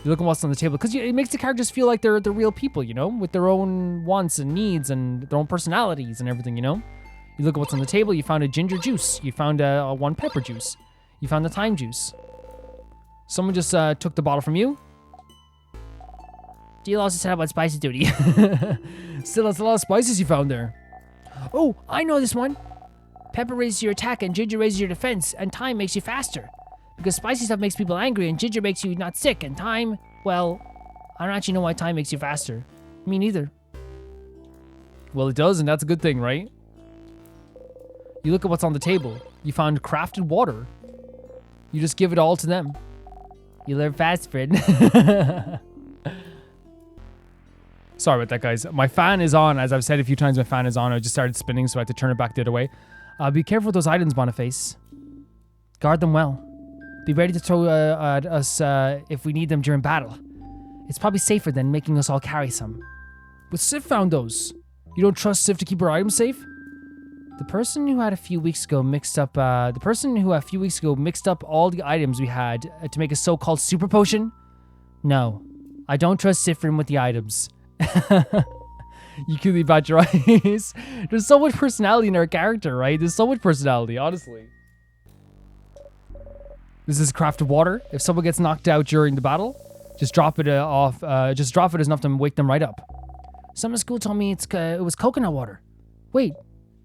S2: You look at what's on the table because it makes the characters feel like they're real people, you know, with their own wants and needs and their own personalities and everything, you know. You look at what's on the table. You found a ginger juice. You found a one pepper juice. You found the thyme juice. Someone just took the bottle from you.
S3: Deal also said about spicy duty.
S2: Still, that's a lot of spices you found there.
S3: Oh, I know this one. Pepper raises your attack and ginger raises your defense, and thyme makes you faster. Because spicy stuff makes people angry and ginger makes you not sick, and thyme, well, I don't actually know why thyme makes you faster. Me neither.
S2: Well, it does, and that's a good thing, right? You look at what's on the table. You found crafted water. You just give it all to them.
S3: You learn fast, friend.
S1: Sorry about that, guys. My fan is on. As I've said a few times, my fan is on. I just started spinning, so I had to turn it back the other way. Be careful with those items, Boniface. Guard them well. Be ready to throw at us if we need them during battle. It's probably safer than making us all carry some.
S2: But Sif found those. You don't trust Sif to keep her items safe?
S3: The person who a few weeks ago mixed up all the items we had to make a so-called super potion? No, I don't trust Sifrin with the items.
S1: You clearly bat your eyes. There's so much personality in our character, right? There's so much personality, honestly. This is crafted water. If someone gets knocked out during the battle, just drop it off. Just drop it as enough to wake them right up.
S3: Some at school told me it was coconut water.
S1: Wait,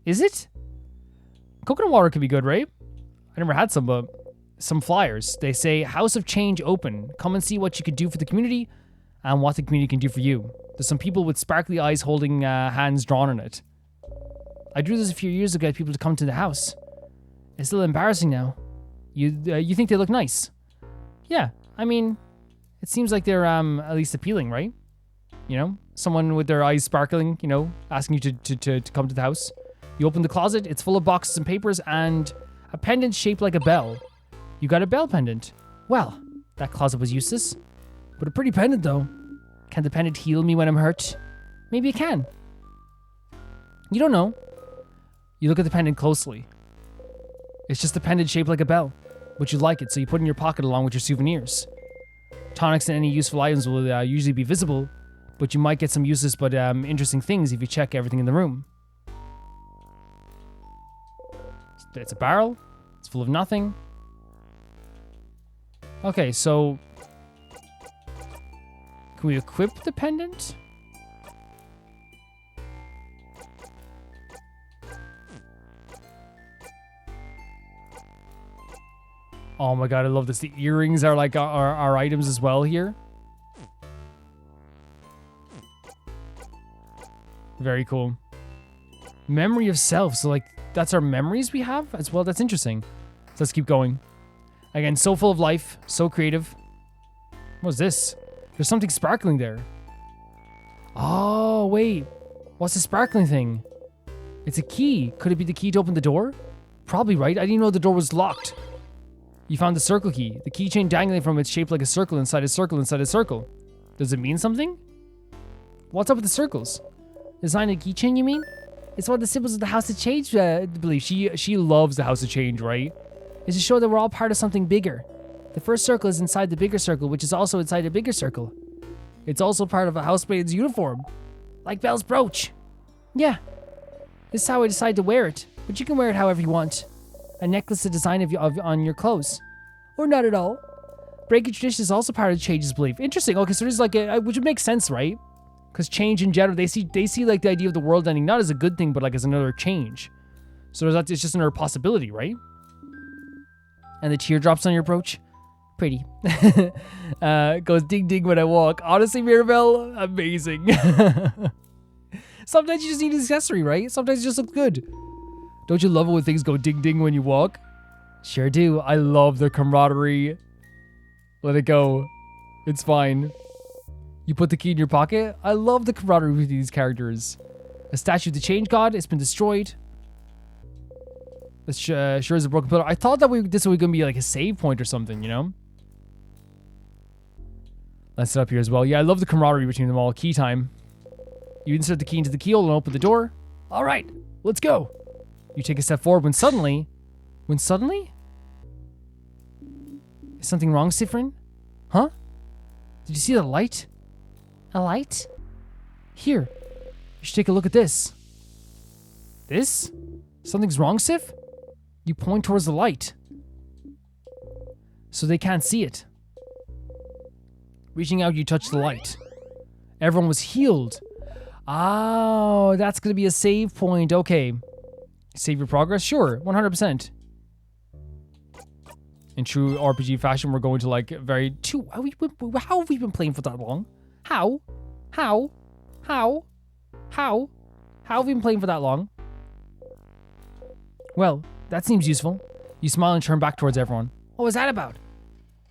S1: is it? Coconut water could be good, right? I never had some, but some flyers. They say, House of Change open. Come and see what you can do for the community and what the community can do for you. There's some people with sparkly eyes holding hands drawn on it.
S3: I drew this a few years ago to get people to come to the house. It's a little embarrassing now.
S1: You think they look nice?
S3: Yeah, I mean, it seems like they're at least appealing, right?
S1: You know, someone with their eyes sparkling, you know, asking you to come to the house. You open the closet, it's full of boxes and papers and a pendant shaped like a bell. You got a bell pendant.
S3: Well, that closet was useless.
S1: But a pretty pendant, though.
S3: Can the pendant heal me when I'm hurt? Maybe it can.
S1: You don't know. You look at the pendant closely. It's just a pendant shaped like a bell. But you like it, so you put it in your pocket along with your souvenirs. Tonics and any useful items will usually be visible, but you might get some useless but interesting things if you check everything in the room. It's a barrel. It's full of nothing. Okay, so can we equip the pendant? Oh my god, I love this. The earrings are like our items as well here. Very cool. Memory of self. So like that's our memories we have as well. That's interesting. So let's keep going. Again, so full of life, so creative. What's this? There's something sparkling there. Oh, wait. What's the sparkling thing? It's a key. Could it be the key to open the door? Probably, right? I didn't even know the door was locked. You found the circle key. The keychain dangling from it shaped like a circle inside a circle inside a circle. Does it mean something? What's up with the circles?
S3: Design a keychain, you mean? It's one of the symbols of the House of Change,
S1: believe. She loves the House of Change, right?
S3: It's to show that we're all part of something bigger. The first circle is inside the bigger circle, which is also inside a bigger circle.
S1: It's also part of a housemaid's uniform.
S3: Like Belle's brooch. Yeah. This is how I decided to wear it, but you can wear it however you want. A necklace, the design on your clothes. Or not at all. Breaking tradition is also part of the Change's belief.
S1: Interesting. Okay, so there's like which would make sense, right? Because change in general, they see like the idea of the world ending not as a good thing, but like as another change. So it's just another possibility, right? And the teardrops on your brooch, pretty. Goes ding ding when I walk. Honestly, Mirabelle, amazing. Sometimes you just need an accessory, right? Sometimes it just looks good. Don't you love it when things go ding ding when you walk? Sure do. I love the camaraderie. Let it go. It's fine. You put the key in your pocket? I love the camaraderie with these characters. A statue of the change god. It's been destroyed. This sure is a broken pillar. I thought that this was going to be like a save point or something, you know? Let's set up here as well. Yeah, I love the camaraderie between them all. Key time. You insert the key into the keyhole and open the door. All right, let's go. You take a step forward when suddenly... Is something wrong, Sifrin? Huh? Did you see the light?
S3: A light?
S1: Here. You should take a look at this. This? Something's wrong, Sif? You point towards the light. So they can't see it. Reaching out, you touch the light. Everyone was healed. Oh, that's going to be a save point. Okay. Save your progress? Sure, 100%. In true RPG fashion, we're going to like very... How have we been playing for that long? How have we been playing for that long? Well, that seems useful. You smile and turn back towards everyone.
S3: What was that about?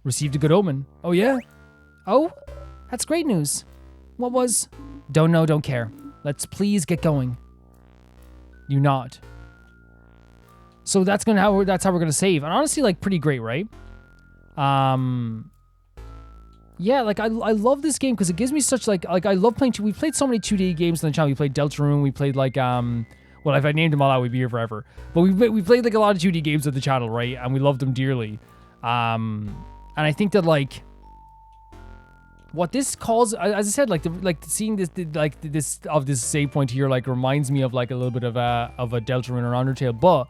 S1: Received a good omen. Oh yeah?
S3: Oh? That's great news. What was...
S1: Don't know, don't care. Let's please get going. You nod. So that's how we're gonna save. And honestly, like, pretty great, right? Yeah, like, I love this game because it gives me such, like, I love playing... We played so many 2D games on the channel. We played Deltarune, we played, like, well, if I named them all out, we'd be here forever. But we played, like, a lot of 2D games on the channel, right? And we loved them dearly. And I think that, like... What this calls, as I said, like seeing this save point here, like, reminds me of, like, a little bit of a Deltarune or Undertale. But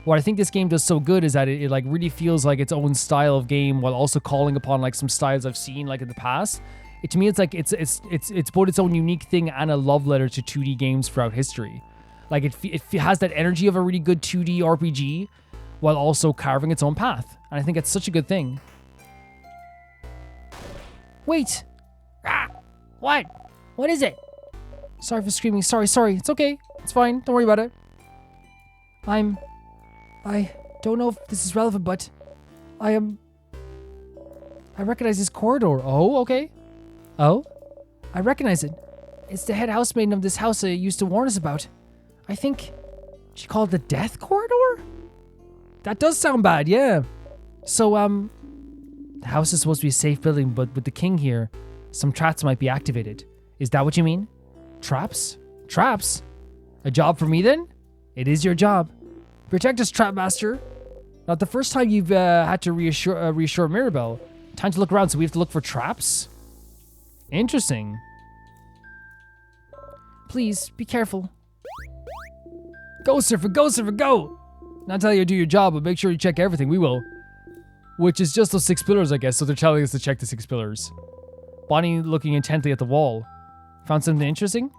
S1: what I think this game does so good is that it like really feels like its own style of game while also calling upon like some styles I've seen like in the past. To me, it's like it's both its own unique thing and a love letter to 2D games throughout history. Like it has that energy of a really good 2D RPG while also carving its own path, and I think it's such a good thing.
S3: Wait! Ah! What? What is it?
S1: Sorry for screaming. Sorry. It's okay. It's fine. Don't worry about it. I don't know if this is relevant, but I recognize this corridor. Oh, okay. Oh? I recognize it. It's the head housemaiden of this house used to warn us about. I think she called it the death corridor? That does sound bad, yeah. So, the house is supposed to be a safe building, but with the king here, some traps might be activated. Is that what you mean? Traps? Traps? A job for me then? It is your job. Protect us, Trap Master. Not the first time you've had to reassure Mirabelle. Time to look around, so we have to look for traps? Interesting. Please, be careful. Go, Surfer, go! Not tell you to do your job, but make sure you check everything. We will. Which is just those 6 pillars, I guess, so they're telling us to check the 6 pillars. Bonnie looking intently at the wall. Found something interesting?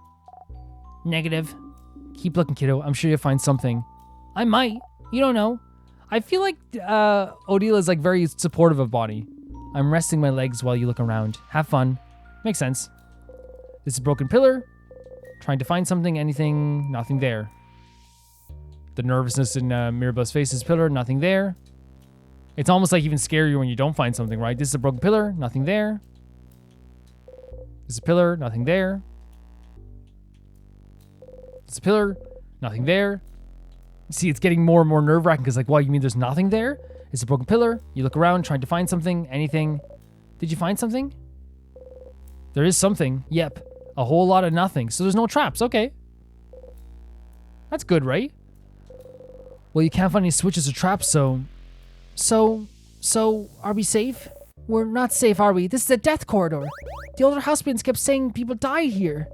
S3: Negative.
S1: Keep looking, kiddo. I'm sure you'll find something.
S3: I might. You don't know.
S1: I feel like Odile is like very supportive of Bonnie. I'm resting my legs while you look around. Have fun. Makes sense. This is a broken pillar. Trying to find something, anything, nothing there. The nervousness in Mirabelle's face is pillar, nothing there. It's almost like even scarier when you don't find something, right? This is a broken pillar, nothing there. This is a pillar, nothing there. This is a pillar, nothing there. See, it's getting more and more nerve-wracking because, like, what, you mean there's nothing there? It's a broken pillar. You look around, trying to find something, anything. Did you find something? There is something. Yep. A whole lot of nothing. So there's no traps. Okay. That's good, right? Well, you can't find any switches or traps, so... So, are we safe?
S3: We're not safe, are we? This is a death corridor. The older housemaidens kept saying people died here.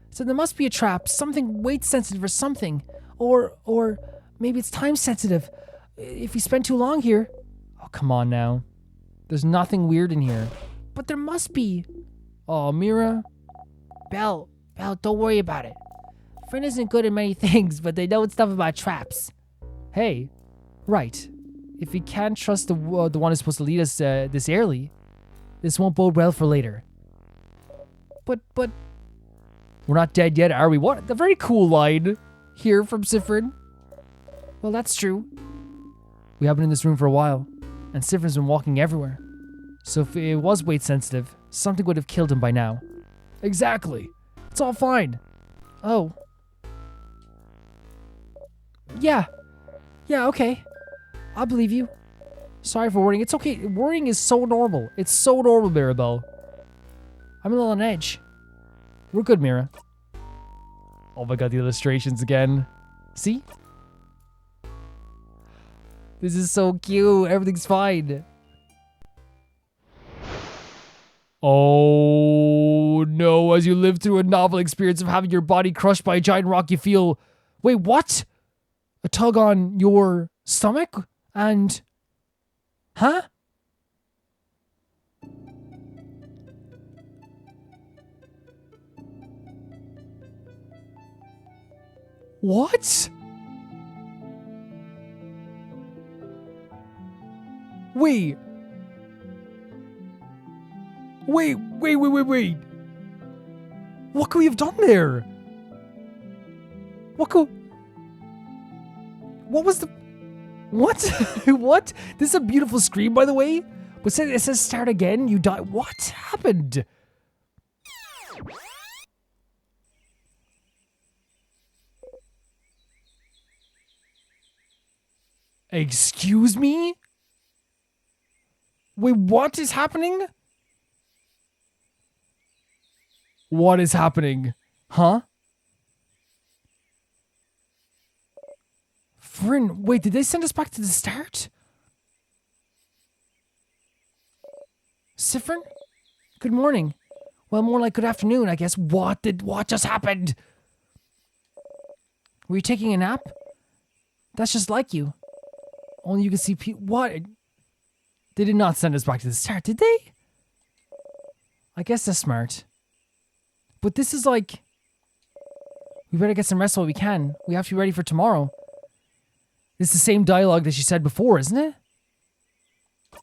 S3: So there must be a trap, something weight sensitive or something. Or maybe it's time sensitive. If we spend too long here.
S1: Oh, come on now. There's nothing weird in here.
S3: But there must be.
S1: Oh, Mira.
S3: Belle, don't worry about it. Friend isn't good at many things, but they know stuff about traps.
S1: Hey, right. If we can't trust the one who's supposed to lead us this early, this won't bode well for later. But we're not dead yet, are we? What a very cool line here from Sifrin.
S3: Well, that's true.
S1: We have been in this room for a while, and Sifrin's been walking everywhere. So if it was weight sensitive, something would have killed him by now. Exactly. It's all fine.
S2: Oh. Yeah. Yeah, okay. I'll believe you. Sorry for worrying. It's okay. Worrying is so normal. It's so normal, Mirabelle. I'm a little on edge. We're good, Mira.
S1: Oh my god, the illustrations again.
S2: See? This is so cute. Everything's fine.
S1: Oh no, as you live through a novel experience of having your body crushed by a giant rock, you feel... Wait, what? A tug on your stomach? And... Huh? What? Wait. Wait. What could we have done there? What was the... What? What? This is a beautiful screen, by the way. But it says start again, you die. What happened? Excuse me? Wait, what is happening? What is happening? Huh? Fryn, wait, did they send us back to the start? Siffrin? Good morning. Well, more like good afternoon, I guess. What just happened? Were you taking a nap? That's just like you. Only you can see what? They did not send us back to the start, did they? I guess that's smart. But this is like... We better get some rest while we can. We have to be ready for tomorrow. It's the same dialogue that she said before, isn't it?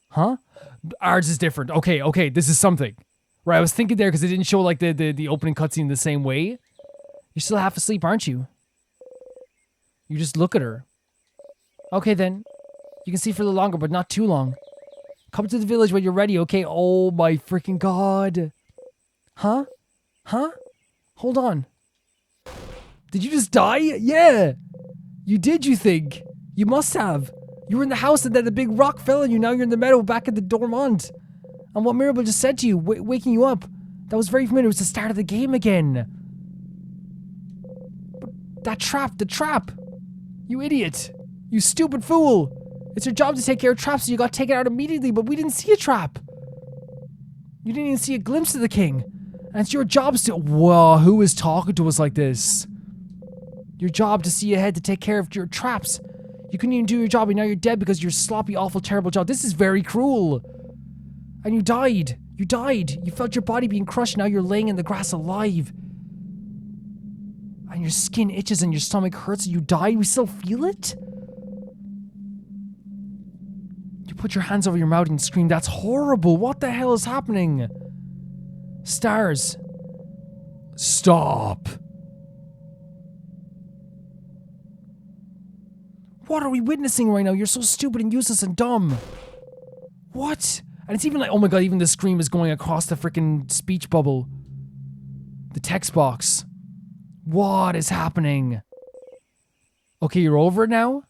S1: Huh? Ours is different. Okay, this is something. Right, I was thinking there because it didn't show like the opening cutscene the same way. You're still half asleep, aren't you? You just look at her. Okay then. You can see for a little longer, but not too long. Come to the village when you're ready, okay? Oh my freaking god. Huh? Huh? Hold on. Did you just die? Yeah! You did, you think? You must have. You were in the house and then the big rock fell on you. Now you're in the meadow back at the Dormont. And what Mirabelle just said to you, waking you up, that was very familiar. It was the start of the game again. But that trap, the trap. You idiot. You stupid fool. It's your job to take care of traps, so you got taken out immediately, but we didn't see a trap. You didn't even see a glimpse of the king. And it's your job to... Whoa, who is talking to us like this? Your job to see ahead to take care of your traps. You couldn't even do your job and now you're dead because of your sloppy, awful, terrible job. This is very cruel. And you died. You died. You felt your body being crushed. Now you're laying in the grass alive. And your skin itches and your stomach hurts and you died. We still feel it? You put your hands over your mouth and scream, that's horrible. What the hell is happening? Stars. Stop. What are we witnessing right now? You're so stupid and useless and dumb. What? And it's even like, oh my god, even the scream is going across the freaking speech bubble. The text box. What is happening? Okay, you're over it now?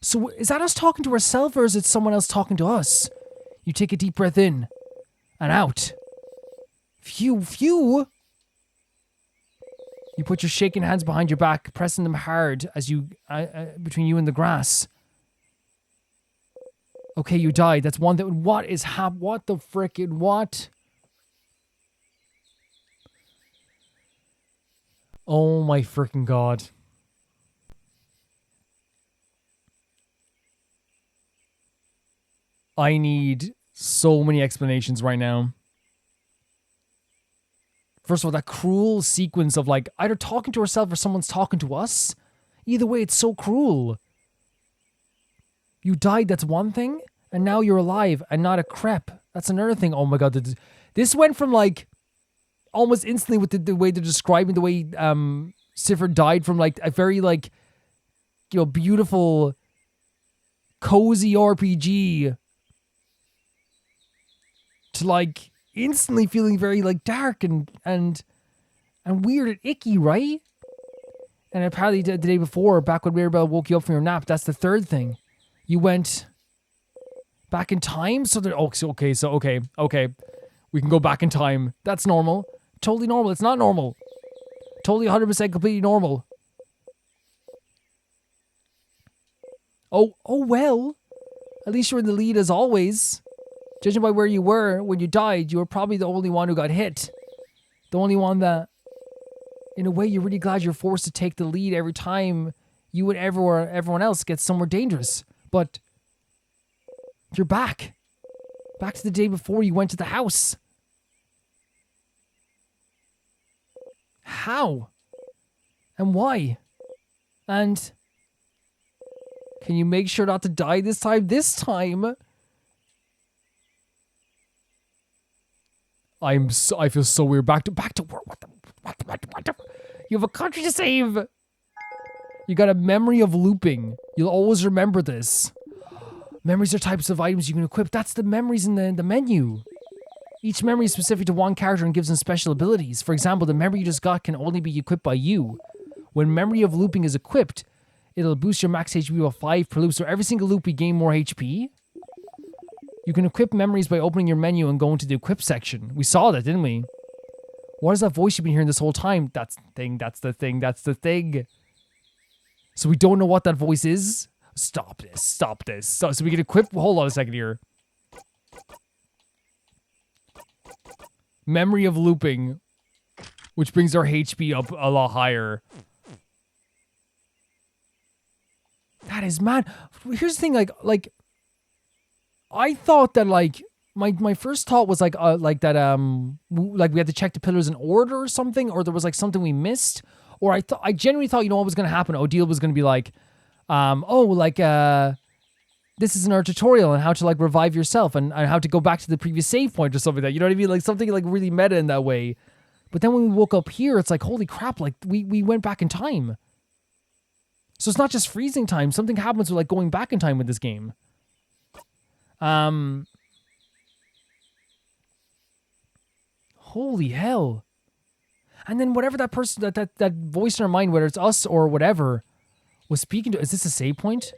S1: So is that us talking to ourselves or is it someone else talking to us? You take a deep breath in and out. Phew. You put your shaking hands behind your back, pressing them hard as you between you and the grass. Okay, you died. That's one thing. What the frickin' what? Oh my frickin' god. I need so many explanations right now. First of all, that cruel sequence of like either talking to herself or someone's talking to us. Either way, it's so cruel. You died, that's one thing, and now you're alive and not a crep. That's another thing. Oh my god, this went from like almost instantly with the way they're describing the way Sifford died from like a very like, you know, beautiful, cozy RPG to like
S2: instantly feeling very like dark and weird and icky, right? And apparently the day before, back when Mirabelle woke you up from your nap, that's the third thing. You went back in time? Okay. We can go back in time. That's normal. Totally normal. It's not normal. Totally 100% completely normal. Oh well. At least you're in the lead as always. Judging by where you were when you died, you were probably the only one who got hit. The only one that, in a way, you're really glad you're forced to take the lead every time you and everyone else gets somewhere dangerous. But you're back. Back to the day before you went to the house. How? And why? And can you make sure not to die this time? This time? I feel so weird. Back to work. What? You have a country to save. You got a memory of looping. You'll always remember this. Memories are types of items you can equip. That's the memories in the menu. Each memory is specific to one character and gives them special abilities. For example, the memory you just got can only be equipped by you. When memory of looping is equipped, it'll boost your max HP by 5 per loop. So every single loop we gain more HP. You can equip memories by opening your menu and going to the equip section. We saw that, didn't we? What is that voice you've been hearing this whole time? That's the thing. So we don't know what that voice is? Stop this. So we can equip... Hold on a second here. Memory of looping, which brings our HP up a lot higher. That is mad. Here's the thing, like I thought that like my first thought was like that we had to check the pillars in order or something, or there was like something we missed, or I genuinely thought, you know what was gonna happen? Odile was gonna be like, this is in our tutorial on how to like revive yourself and how to go back to the previous save point or something like that. You know what I mean? Like something like really meta in that way. But then when we woke up here, it's like, holy crap, like we went back in time. So it's not just freezing time. Something happens with like going back in time with this game. Holy hell. And then whatever that person, that voice in our mind, whether it's us or whatever, was speaking to, is this a save point?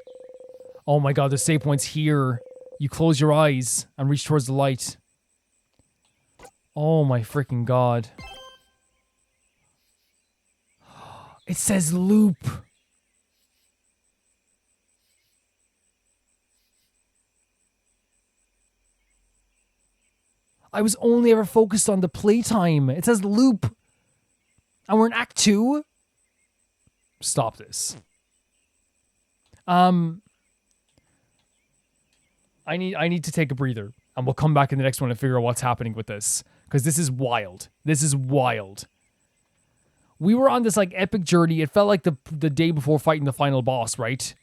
S2: Oh my god, the save point's here. You close your eyes and reach towards the light. Oh my freaking god. It says loop. I was only ever focused on the playtime. It says loop. And we're in Act 2? Stop this. I need to take a breather, and we'll come back in the next one and figure out what's happening with this, because this is wild. This is wild. We were on this like epic journey. It felt like the day before fighting the final boss, right?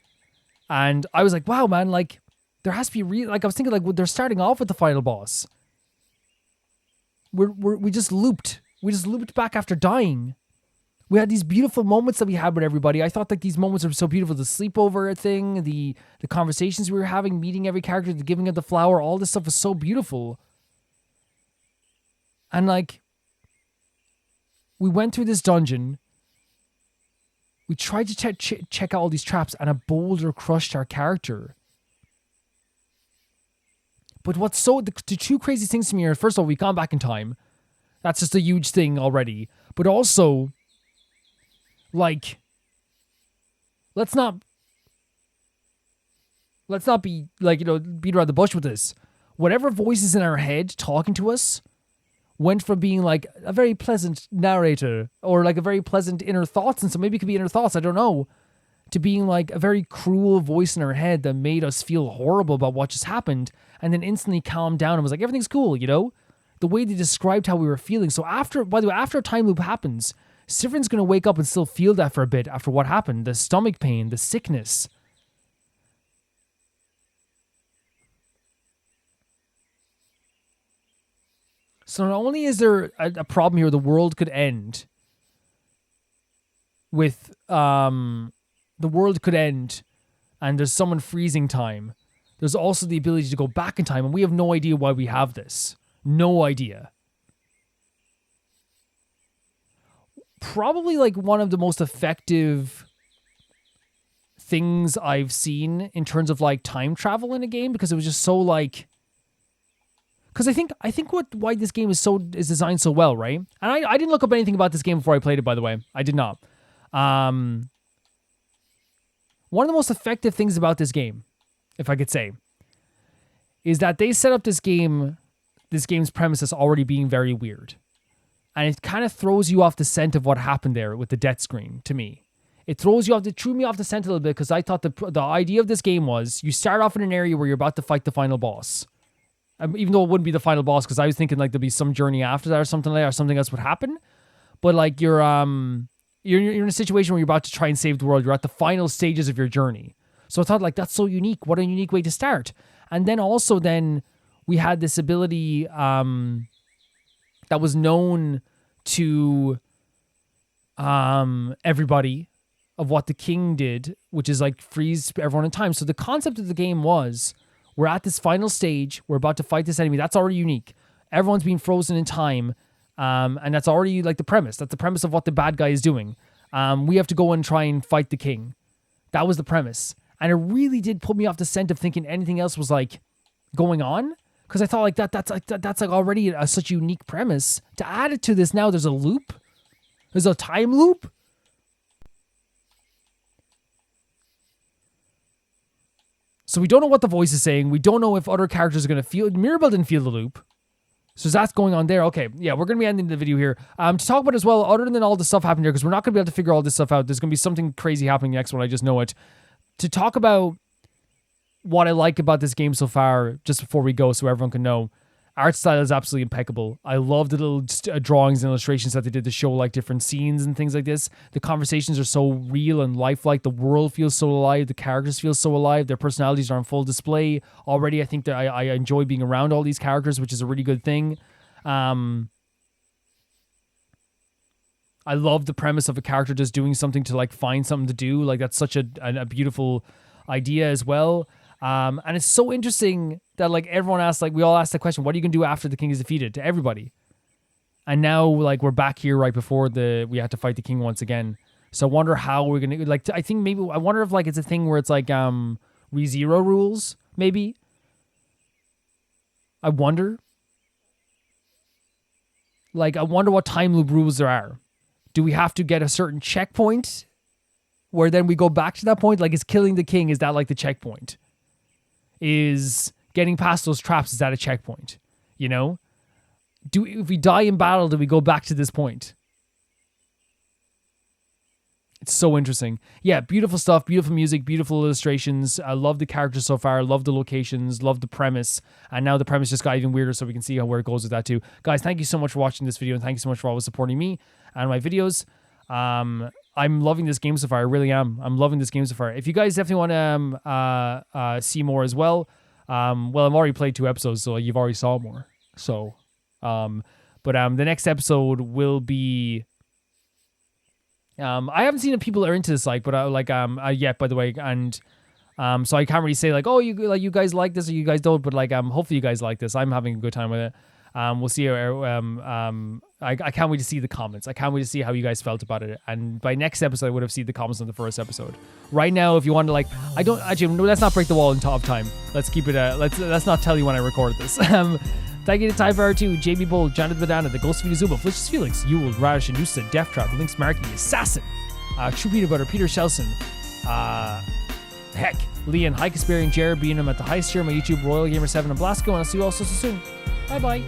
S2: And I was like, wow, man, like there has to be like I was thinking like they're starting off with the final boss. We just looped. We just looped back after dying. We had these beautiful moments that we had with everybody. I thought like these moments were so beautiful. The sleepover thing, the conversations we were having, meeting every character, the giving of the flower, all this stuff was so beautiful. And like, we went through this dungeon. We tried to check out all these traps, and a boulder crushed our character. But what's the two crazy things to me are, first of all, we've gone back in time. That's just a huge thing already. But also, like, let's not be like, beat around the bush with this. Whatever voices in our head talking to us went from being like a very pleasant narrator or like a very pleasant inner thoughts, and so maybe it could be inner thoughts, I don't know, to being like a very cruel voice in our head that made us feel horrible about what just happened, and then instantly calmed down and was like, everything's cool, the way they described how we were feeling. So after a time loop happens, Sivrin's going to wake up and still feel that for a bit after what happened. The stomach pain, the sickness. So not only is there a problem here, the world could end with, the world could end and there's someone freezing time. There's also the ability to go back in time, and we have no idea why we have this.
S1: No idea. Probably like one of the most effective things I've seen in terms of like time travel in a game, because it was just so like, because I think why this game is designed so well, right? And I didn't look up anything about this game before I played it, by the way. I did not. One of the most effective things about this game, if I could say, is that they set up this game's premise as already being very weird. And it kind of throws you off the scent of what happened there with the death screen, to me. It threw me off the scent a little bit, because I thought the idea of this game was you start off in an area where you're about to fight the final boss. Even though it wouldn't be the final boss, because I was thinking like there'd be some journey after that or something like that, or something else would happen. But like you're in a situation where you're about to try and save the world. You're at the final stages of your journey. So I thought like that's so unique. What a unique way to start. And then also we had this ability that was known to everybody of what the king did, which is like freeze everyone in time. So the concept of the game was, we're at this final stage, we're about to fight this enemy. That's already unique. Everyone's being frozen in time, and that's already like the premise. That's the premise of what the bad guy is doing. We have to go and try and fight the king. That was the premise. And it really did put me off the scent of thinking anything else was like going on, because I thought like that's like already such a unique premise. To add it to this now, there's a loop. There's a time loop. So we don't know what the voice is saying. We don't know if other characters are going to feel. Mirabelle didn't feel the loop. So that's going on there. Okay, yeah, we're going to be ending the video here. To talk about as well, other than all the stuff happening here, because we're not going to be able to figure all this stuff out. There's going to be something crazy happening next one. I just know it. To talk about what I like about this game so far, just before we go, so everyone can know, art style is absolutely impeccable. I love the little drawings and illustrations that they did to show like different scenes and things like this. The conversations are so real and lifelike. The world feels so alive. The characters feel so alive. Their personalities are on full display. Already, I think that I enjoy being around all these characters, which is a really good thing. I love the premise of a character just doing something to like find something to do. Like that's such a beautiful idea as well. And it's so interesting that like everyone asks, like we all asked the question, what are you going to do after the king is defeated, to everybody? And now like we're back here right before we have to fight the king once again. So I wonder how we're going to like, I think maybe, I wonder if like it's a thing where it's like ReZero rules, maybe. I wonder. Like I wonder what time loop rules there are. Do we have to get a certain checkpoint where then we go back to that point? Like is killing the king, is that like the checkpoint? Is getting past those traps, is that a checkpoint? You know? If we die in battle, do we go back to this point? It's so interesting. Yeah, beautiful stuff, beautiful music, beautiful illustrations. I love the characters so far, love the locations, love the premise. And now the premise just got even weirder, so we can see where it goes with that too. Guys, thank you so much for watching this video, and thank you so much for always supporting me and my videos. I'm loving this game so far. I really am. I'm loving this game so far. If you guys definitely want to see more as well, I've already played 2 episodes, so you've already saw more. So, but the next episode will be. I haven't seen if people are into this yet, by the way, and so I can't really say like, oh, you guys like this or you guys don't, but like hopefully you guys like this. I'm having a good time with it. We'll see. I can't wait to see the comments. I can't wait to see how you guys felt about it. And by next episode, I would have seen the comments on the first episode. Right now, if you want to like, let's not break the wall in top time. Let's keep it. Let's not tell you when I recorded this. Thank you to Tyvar2, JB Bull, Jonathan Badana, the Ghost of Zuma, Flicious Felix, Yule, Radish, and Nusa, Death Trap, Lynx Marky, Assassin, True Peanut Butter, Peter Shelson, Heck, Leon, High Casparian, Jared, Beanham at the highest tier, my YouTube, Royal Gamer 7, and Blasco, and I'll see you all so soon. Bye bye.